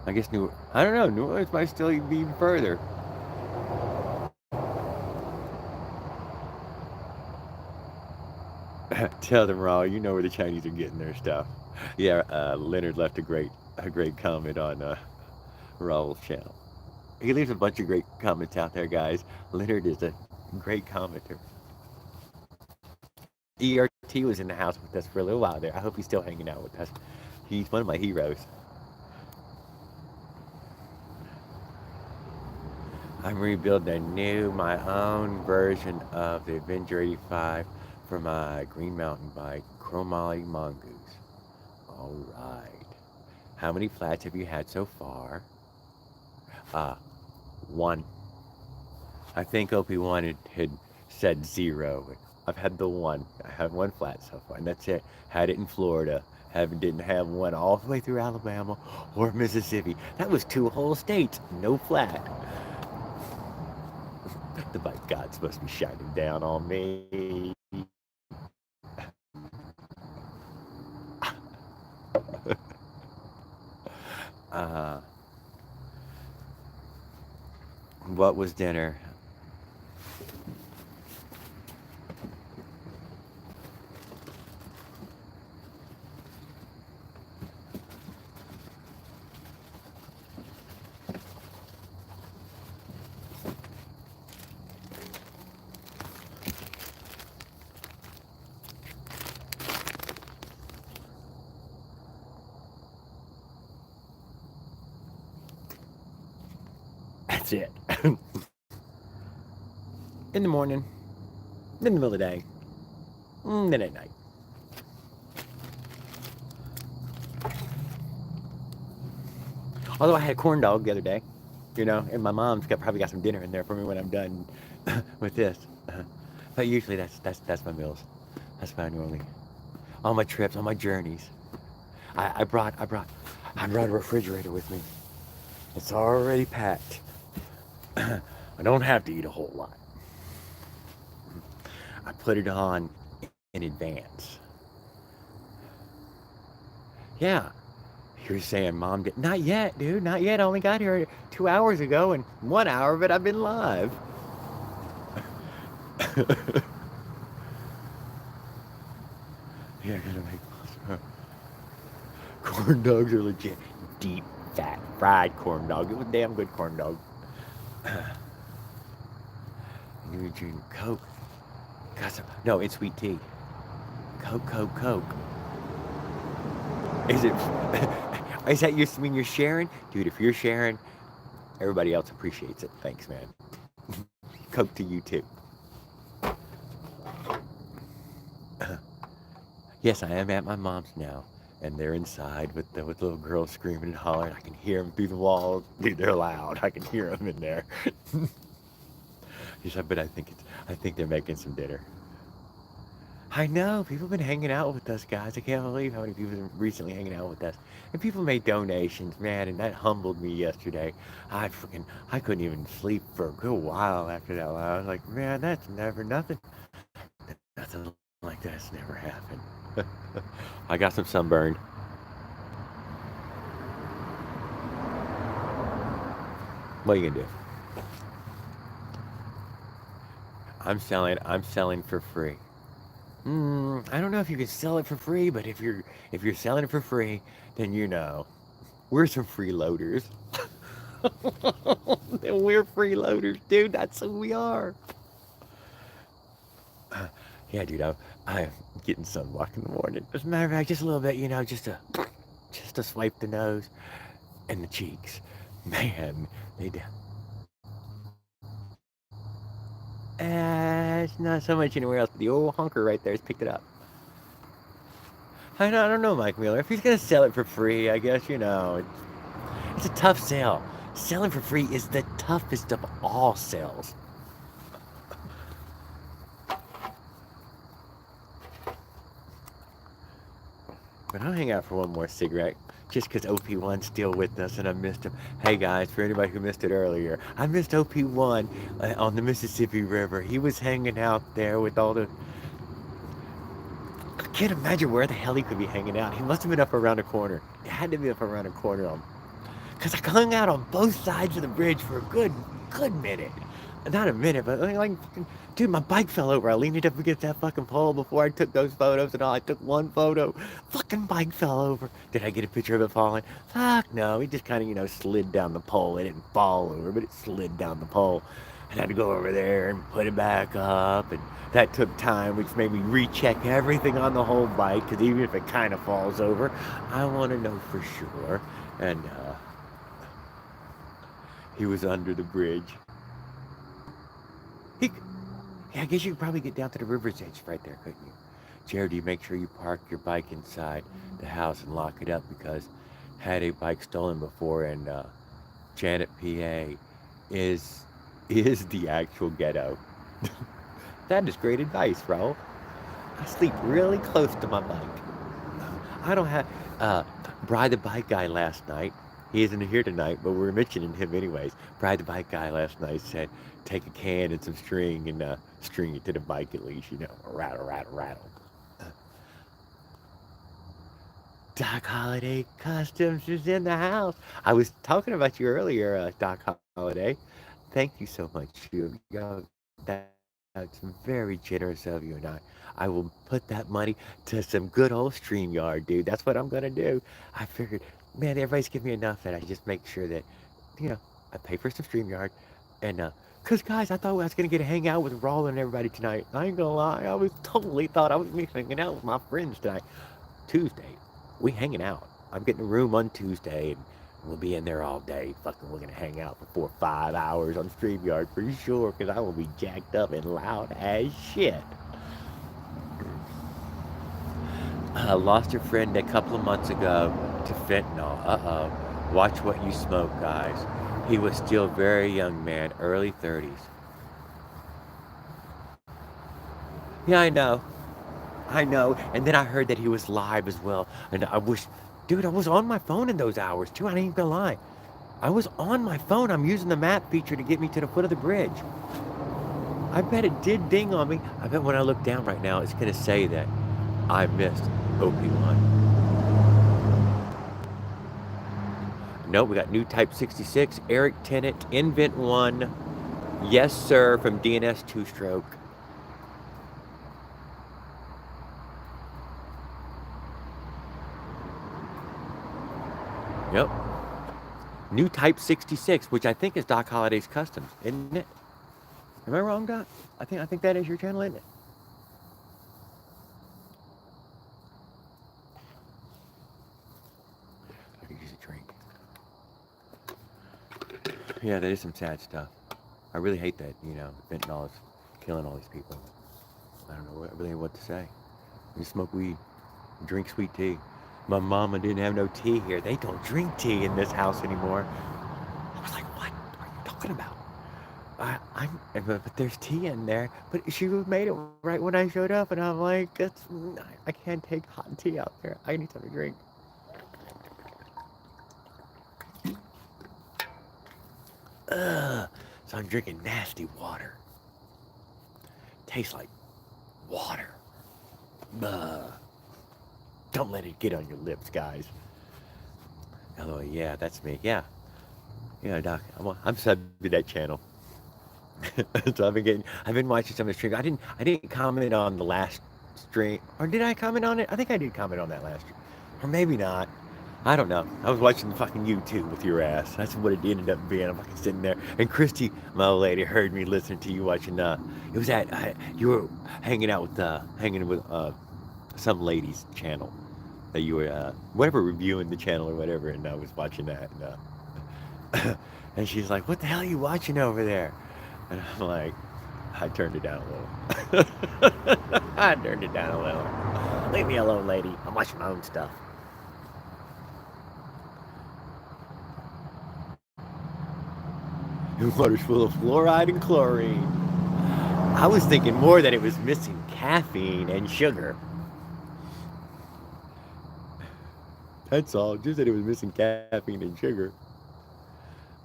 I guess I don't know, New Orleans might still be even further. Tell them, Raw, you know where the Chinese are getting their stuff. Yeah, Leonard left a great comment on Raul's channel. He leaves a bunch of great comments out there, guys. Leonard is a great commenter. ERT was in the house with us for a little while there. I hope he's still hanging out with us. He's one of my heroes. I'm rebuilding my own version of the Avenger 85 for my Green Mountain bike, Chromoly Mongoose. All right. How many flats have you had so far? One. I think OP1 had said 0, but I've had the one. I have one flat so far, and that's it. Had it in Florida. Didn't have one all the way through Alabama or Mississippi. That was 2 whole states, no flat. The bike gods must be shining down on me. uh, what was dinner? That's it. In the morning, in the middle of the day, then at night. Although I had a corn dog the other day, and my mom's probably got some dinner in there for me when I'm done with this. But usually that's my meals. That's my normally on my trips, on my journeys. I brought a refrigerator with me. It's already packed. I don't have to eat a whole lot. I put it on in advance. Yeah, you're saying mom did not yet, dude, not yet. I only got here 2 hours ago, and 1 hour of it I've been live. Yeah, gonna make corn dogs are legit. Deep fat fried corn dog. It was a damn good corn dog. You drink Coke. Got some, no, it's sweet tea. Coke. Is it? Is that you mean you're sharing, dude? If you're sharing, everybody else appreciates it. Thanks, man. Coke to you too. Yes, I am at my mom's now, and they're inside with little girls screaming and hollering. I can hear them through the walls. Dude, they're loud. I can hear them in there. He said, but I think they're making some dinner. I know, people have been hanging out with us, guys. I can't believe how many people have been recently hanging out with us. And people made donations, man, and that humbled me yesterday. I couldn't even sleep for a good while after that. I was like, man, that's never, nothing like that's never happened. I got some sunburn. What are you gonna do? I'm selling for free. I don't know if you can sell it for free, but if you're selling it for free, then we're some freeloaders. We're freeloaders, dude. That's who we are. Yeah, dude. I'm getting sunblock in the morning. As a matter of fact, just a little bit, just to swipe the nose and the cheeks. Man, they do. It's not so much anywhere else, but the old hunker right there has picked it up. I don't know, Mike Miller. If he's gonna sell it for free, I guess it's a tough sell. Selling for free is the toughest of all sales. But I'll hang out for one more cigarette, just because OP1's still with us and I missed him. Hey guys, for anybody who missed it earlier, I missed OP1 on the Mississippi River. He was hanging out there with all the... I can't imagine where the hell he could be hanging out. He must have been up around the corner. He had to be up around the corner. Because I hung out on both sides of the bridge for a good minute. Not a minute, but dude, my bike fell over. I leaned it up against that fucking pole before I took those photos and all. I took one photo. Fucking bike fell over. Did I get a picture of it falling? Fuck no. It just kind of, slid down the pole. It didn't fall over, but it slid down the pole. And I had to go over there and put it back up. And that took time, which made me recheck everything on the whole bike. Because even if it kind of falls over, I want to know for sure. And he was under the bridge. Yeah, I guess you could probably get down to the river's edge right there, couldn't you? Jared, you make sure you park your bike inside the house and lock it up, because had a bike stolen before, and Janet, PA, is the actual ghetto. That is great advice, bro. I sleep really close to my bike. I don't have... Bri the bike guy last night, he isn't here tonight, but we're mentioning him anyways. Bri the bike guy last night said, take a can and some string and string it to the bike at least, rattle. Doc Holiday Customs is in the house. I was talking about you earlier, Doc Holiday. Thank you so much. That's very generous of you, and I will put that money to some good old Streamyard, dude. That's what I'm gonna do. I figured, man, everybody's giving me enough that I just make sure that, I pay for some Streamyard, and cause guys, I thought I was gonna get to hang out with Rawl and everybody tonight. I ain't gonna lie, I was totally thought I was gonna be hanging out with my friends tonight. Tuesday, we hanging out. I'm getting a room on Tuesday, and we'll be in there all day. Fucking, we're gonna hang out for 4 or 5 hours on StreamYard for sure, cause I will be jacked up and loud as shit. Lost a friend a couple of months ago to fentanyl. Watch what you smoke, guys. He was still a very young man, early 30s. Yeah, I know. I know. And then I heard that he was live as well. And I wish, dude, I was on my phone in those hours too. I ain't gonna lie. I was on my phone. I'm using the map feature to get me to the foot of the bridge. I bet it did ding on me. I bet when I look down right now, it's gonna say that I missed OP1. Nope, we got new Type 66, Eric Tennant, Invent 1. Yes, sir, from DNS 2-stroke. Yep. New Type 66, which I think is Doc Holliday's Customs, isn't it? Am I wrong, Doc? I think that is your channel, isn't it? I could use a drink. Yeah, that is some sad stuff. I really hate that, you know, fentanyl is killing all these people. I don't know really what to say. You smoke weed, drink sweet tea. My mama didn't have no tea here. They don't drink tea in this house anymore. I was like, what are you talking about? But there's tea in there. But she made it right when I showed up, and I'm like, I can't take hot tea out there. I need something to drink. Ugh. So I'm drinking nasty water. Tastes like water. Don't let it get on your lips, guys. Oh yeah, that's me. Yeah, Doc. I'm subbed to that channel. So I've been watching some of the streams. I didn't comment on the last stream, or did I comment on it? I think I did comment on that last stream, or maybe not. I don't know. I was watching the fucking YouTube with your ass. That's what it ended up being. I'm fucking sitting there, and Christy, my old lady, heard me listening to you watching. It was you were hanging with some lady's channel that you were whatever reviewing the channel or whatever, and I was watching that, and and she's like, "What the hell are you watching over there?" And I'm like, I turned it down a little. I turned it down a little. Leave me alone, lady. I'm watching my own stuff. Your water's full of fluoride and chlorine. I was thinking more that it was missing caffeine and sugar. That's all. Just that it was missing caffeine and sugar.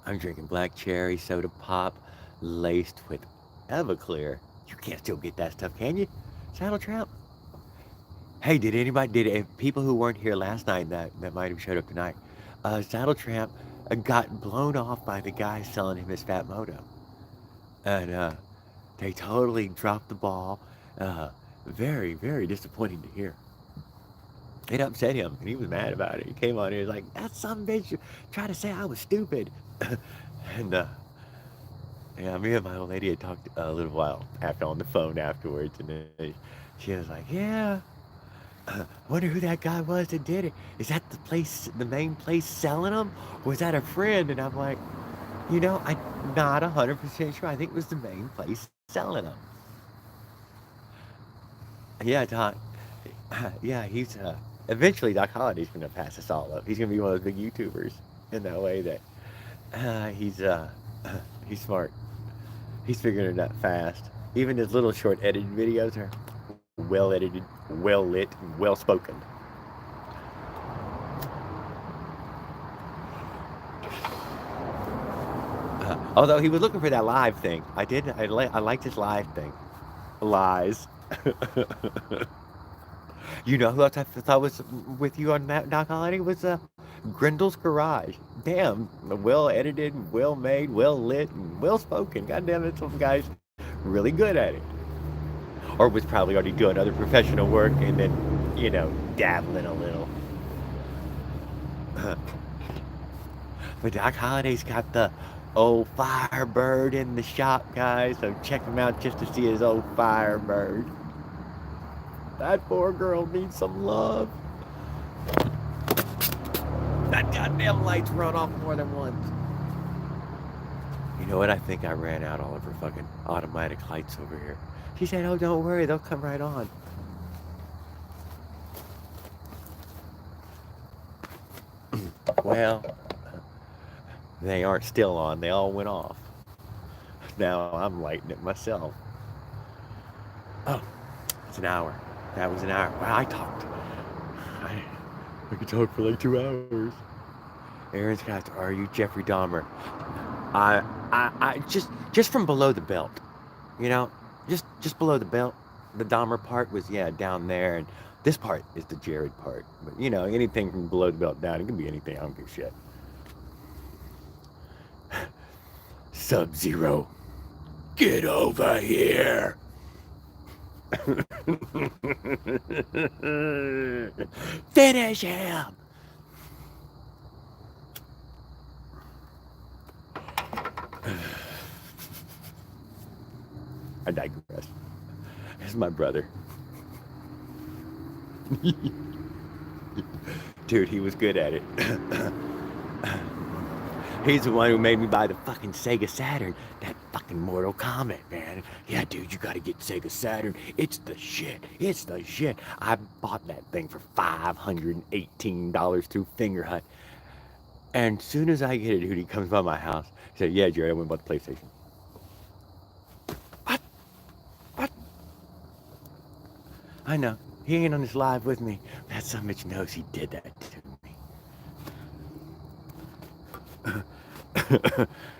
I'm drinking black cherry soda pop laced with Everclear. You can't still get that stuff, can you? Saddle Trap? Hey, people who weren't here last night that might have showed up tonight, Saddle Trap got blown off by the guy selling him his Fat Moto. And they totally dropped the ball. Very, very disappointing to hear. It upset him, and he was mad about it. He came on here, he was like, that some bitch tried to say I was stupid. And yeah, me and my old lady had talked a little while after on the phone afterwards, and then she was like, yeah, I wonder who that guy was that did it. Is that the main place selling them? Or was that a friend? And I'm like, I'm not 100% sure. I think it was the main place selling them. Yeah, Doc. Yeah, he's, eventually Doc Holliday's going to pass us all up. He's going to be one of those big YouTubers in that way that he's smart. He's figuring it out fast. Even his little short edited videos are well edited, well lit, and well spoken. Although he was looking for that live thing. I liked his live thing. Lies. You know who else I thought was with you on that Doc Holiday was Grindel's Garage. Damn, well edited, well made, well lit, and well spoken. God damn it, some guys really good at it. Or was probably already doing other professional work and then, dabbling a little. But Doc Holliday's got the old Firebird in the shop, guys. So check him out just to see his old Firebird. That poor girl needs some love. That goddamn light's run off more than once. You know what? I think I ran out all of her fucking automatic lights over here. She said, oh, don't worry. They'll come right on. Well, They aren't still on. They all went off. Now I'm lighting it myself. Oh, it's an hour. That was an hour. Wow, I talked. I could talk for like 2 hours. Aaron Scott, are you Jeffrey Dahmer? I just from below the belt, you know, just below the belt. The Dahmer part was down there, and this part is the Jared part. But you know, anything from below the belt down, it can be anything. I don't give a shit. Sub-Zero, get over here. Finish him. I digress. This is my brother. Dude, he was good at it. He's the one who made me buy the fucking Sega Saturn. That fucking Mortal Kombat, man. Yeah, dude, you gotta get Sega Saturn. It's the shit. It's the shit. I bought that thing for $518 through Finger Hut. And as soon as I get it, dude, he comes by my house. He said, yeah, Jerry, I went and bought the PlayStation. What? What? I know. He ain't on this live with me. That son of a bitch knows he did that to me.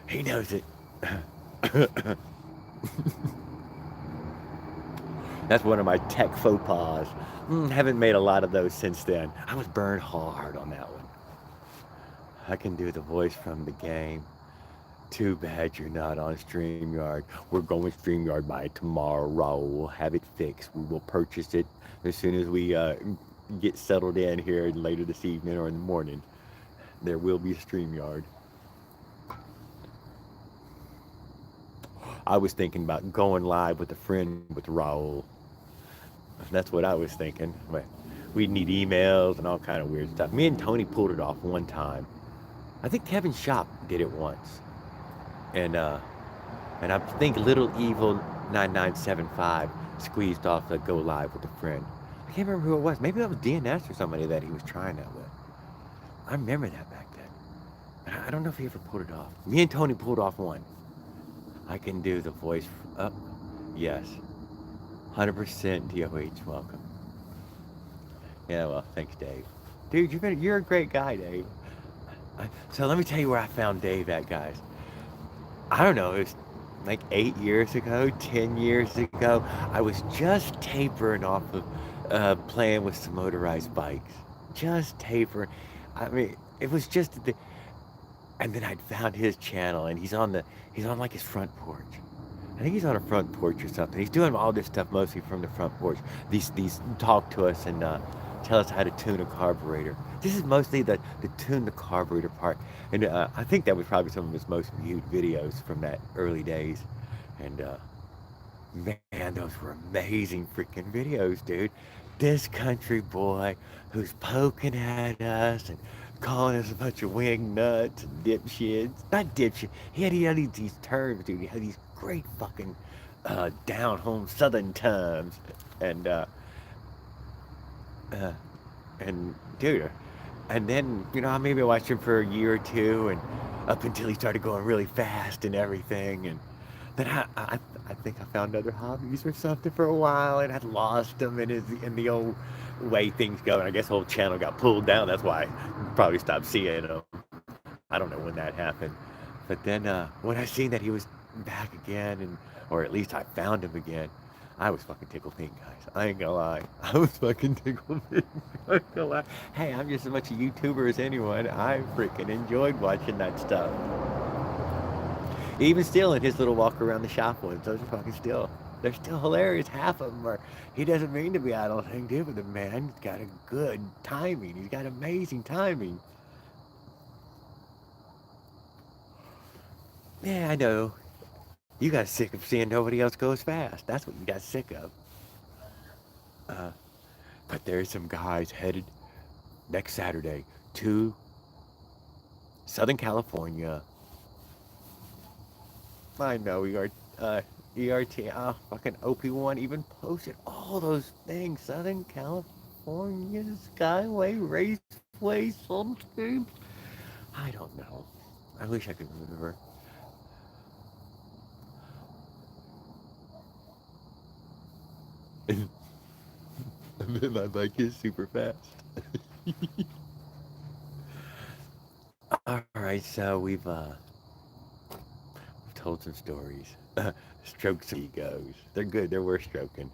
He knows it. That's one of my tech faux pas. Haven't made a lot of those since then. I was burned hard on that one. I can do the voice from the game. Too bad you're not on Streamyard. We're going Streamyard by tomorrow. We'll have it fixed. We will purchase it as soon as we get settled in here later this evening or in the morning. There will be a Streamyard. I was thinking about going live with a friend with Raul. That's what I was thinking. But we'd need emails and all kind of weird stuff. Me and Tony pulled it off one time. I think Kevin Shop did it once. And I think Little Evil 9975 squeezed off the go live with a friend. I can't remember who it was. Maybe that was DNS or somebody that he was trying that with. I remember that back then. But I don't know if he ever pulled it off. Me and Tony pulled off one. I can do the voice. Yes. 100% DOH welcome. Yeah, well, thanks, Dave. Dude, you're a great guy, Dave. So let me tell you where I found Dave at, guys. I don't know, it was like 8 years ago, 10 years ago. I was just tapering off of playing with some motorized bikes. Just tapering. I mean, it was just and then I'd found his channel, and he's on like his front porch. I think he's on a front porch or something. He's doing all this stuff mostly from the front porch. These talk to us and tell us how to tune a carburetor. This is mostly the tune the carburetor part. And I think that was probably some of his most viewed videos from that early days. And man, those were amazing freaking videos, dude. This country boy who's poking at us and calling us a bunch of wing nuts and dipshits. Not dipshit. He had these terms, dude. He had these great fucking down home southern times. And dude, and then, you know, I maybe watched him for a year or two, and up until he started going really fast and everything, and then I think I found other hobbies or something for a while, and I'd lost him in the old way things go, and I guess the whole channel got pulled down. That's why I probably stopped seeing him. I don't know when that happened, but then when I seen that he was back again, or at least I found him again, I was fucking tickled pink, guys. I ain't gonna lie. I was fucking tickled pink. I ain't gonna lie. Hey, I'm just as much a YouTuber as anyone. I freaking enjoyed watching that stuff. Even still, in his little walk around the shop ones, those are fucking still. They're still hilarious. Half of them are. He doesn't mean to be, I don't think, dude, but the man's got a good timing. He's got amazing timing. Yeah, I know. You got sick of seeing nobody else go as fast. That's what you got sick of. But there's some guys headed next Saturday to Southern California. I know ERT, fucking OP1 even posted all those things. Southern California Skyway Raceway something. I don't know. I wish I could remember. And then my bike is super fast. All right, so we've told some stories. Stroked some egos. They're good. They're worth stroking.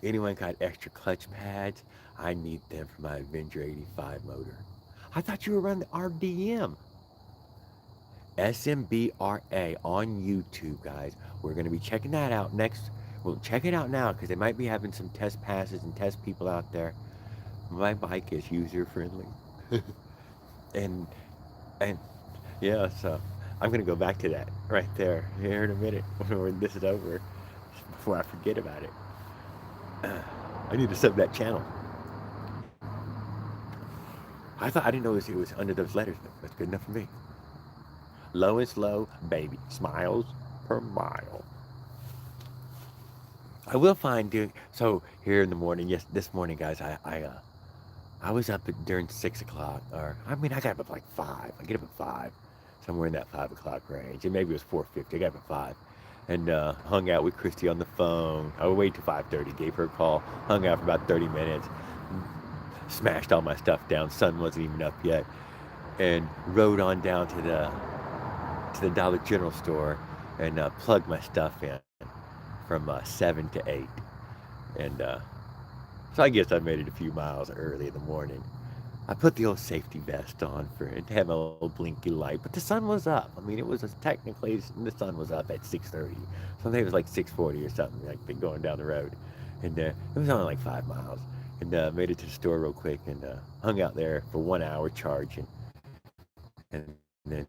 Anyone got extra clutch pads? I need them for my Avenger 85 motor. I thought you were running the RDM. SMBRA on YouTube, guys. We're going to be checking that out next. Well, check it out now because they might be having some test passes and test people out there. My bike is user friendly. and and yeah, so I'm going to go back to that right there here in a minute when this is over before I forget about it. I need to sub that channel. I didn't know it was under those letters. That's good enough for me. Low and slow, baby. Smiles per mile. I will find doing so here in the morning. Yes, this morning, guys. I was up during 6 o'clock, or I mean, I got up at like 5. I get up at 5, somewhere in that 5 o'clock range, and maybe it was 4:50. I got up at 5, and hung out with Christy on the phone. I waited till 5:30, gave her a call, hung out for about 30 minutes, smashed all my stuff down. Sun wasn't even up yet, and rode on down to the Dollar General store and plugged my stuff in from 7 to 8. And so I guess I made it a few miles early in the morning. I put the old safety vest on for it to have a little blinky light, but the sun was up. I mean, it was technically the sun was up at 6:30. Something it was like 6:40 or something, like going down the road, and it was only like 5 miles. And made it to the store real quick and hung out there for 1 hour charging, and then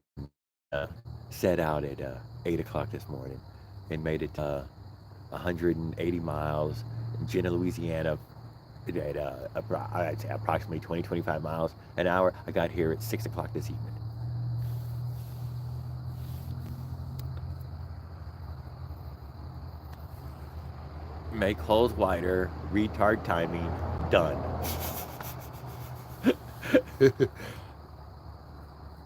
uh, set out at 8 o'clock this morning, and made it 180 miles in Jenna, Louisiana, at I'd say approximately 20-25 miles an hour. I got here at 6 o'clock this evening. Make holes wider, retard timing, done.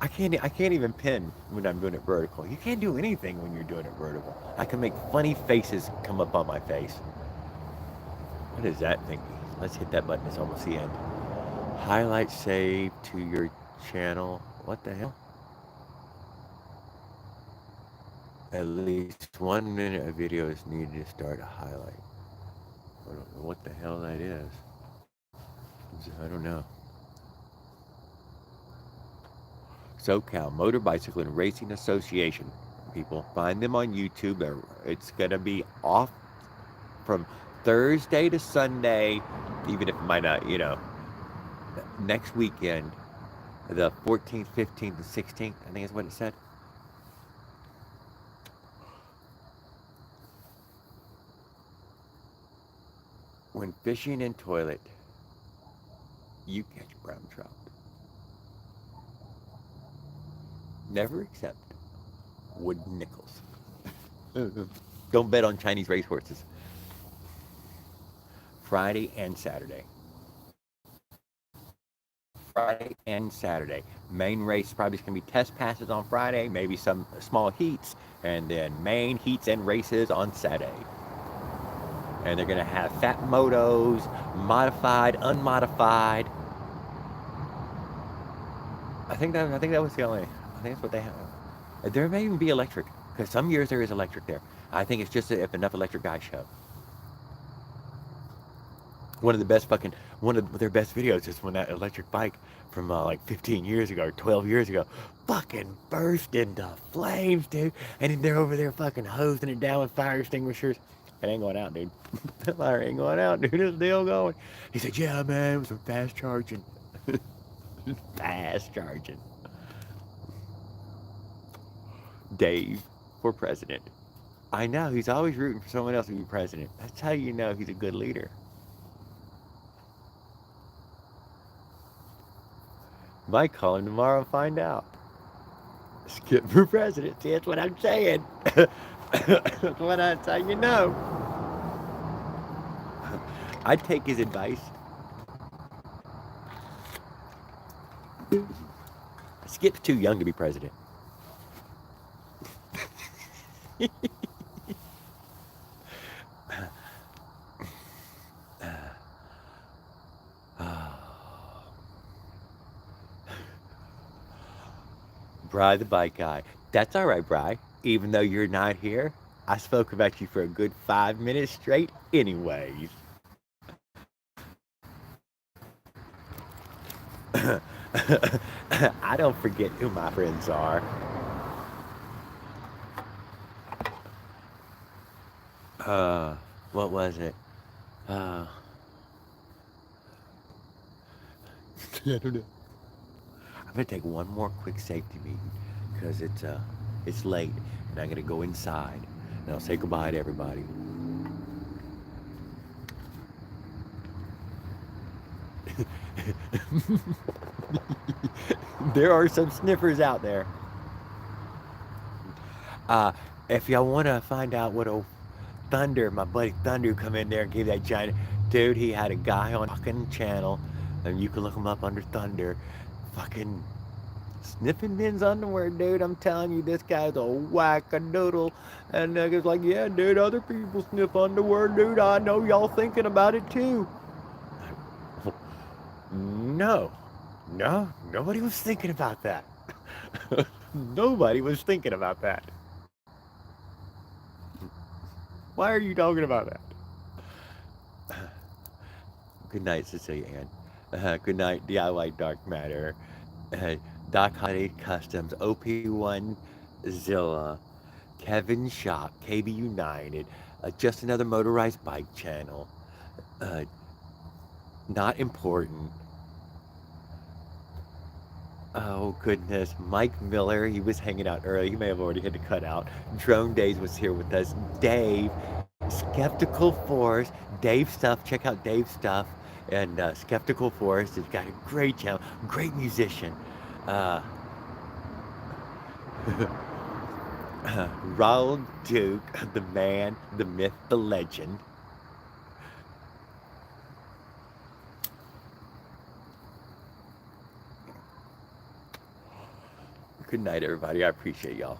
I can't even pin when I'm doing it vertical. You can't do anything when you're doing it vertical. I can make funny faces come up on my face. What is that thingy? Let's hit that button. It's almost the end. Highlight save to your channel. What the hell? At least 1 minute of video is needed to start a highlight. I don't know what the hell that is. I don't know. SoCal Motor Bicycle and Racing Association. People, find them on YouTube. It's going to be off from Thursday to Sunday, even if it might not, next weekend, the 14th, 15th, and 16th, I think is what it said. When fishing in toilet, you catch brown trout. Never accept wooden nickels. Don't bet on Chinese racehorses. Friday and Saturday. Friday and Saturday. Main race probably going to be test passes on Friday, maybe some small heats, and then main heats and races on Saturday. And they're going to have fat motos, modified, unmodified. I think that was the only. I think that's what they have. There may even be electric, because some years there is electric there. I think it's just if enough electric guys show. One of their best videos is when that electric bike from like 15 years ago or 12 years ago fucking burst into flames, dude. And they're over there fucking hosing it down with fire extinguishers. It ain't going out, dude. The fire ain't going out, dude. It's still going. He said, yeah, man, it was some fast charging. Fast charging. Dave for president. I know, he's always rooting for someone else to be president. That's how you know he's a good leader. Might call him tomorrow and find out. Skip for president. See, that's what I'm saying. That's what I'm saying, you know. I'd take his advice. Skip's too young to be president. Bri the bike guy. That's all right, Bri. Even though you're not here, I spoke about you for a good 5 minutes straight, anyways. I don't forget who my friends are. Uh, what was it? Uh, I don't know. I'm gonna take one more quick safety meeting because it's late and I'm gonna go inside and I'll say goodbye to everybody. There are some sniffers out there. Uh, if y'all want to find out what old Thunder, my buddy Thunder, come in there and gave that giant dude, he had a guy on fucking channel, and you can look him up under Thunder, fucking sniffing men's underwear, dude. I'm telling you, this guy's a whack-a-doodle. And niggas like, yeah, dude, other people sniff underwear, dude. I know y'all thinking about it too. No, no, nobody was thinking about that. Nobody was thinking about that. Why are you talking about that? Good night, Cecilia Ann. Good night, DIY Dark Matter. Uh, Doc Holiday Customs, OP1 Zilla, Kevin Shop, KB United, Just Another Motorized Bike Channel, uh, Not Important. Oh goodness, Mike Miller, he was hanging out early. He may have already had to cut out. Drone Days was here with us. Dave, Skeptical Force, Dave stuff. Check out Dave stuff. And Skeptical Force has got a great channel, great musician. Uh, Raul Duke, the man, the myth, the legend. Good night, everybody. I appreciate y'all.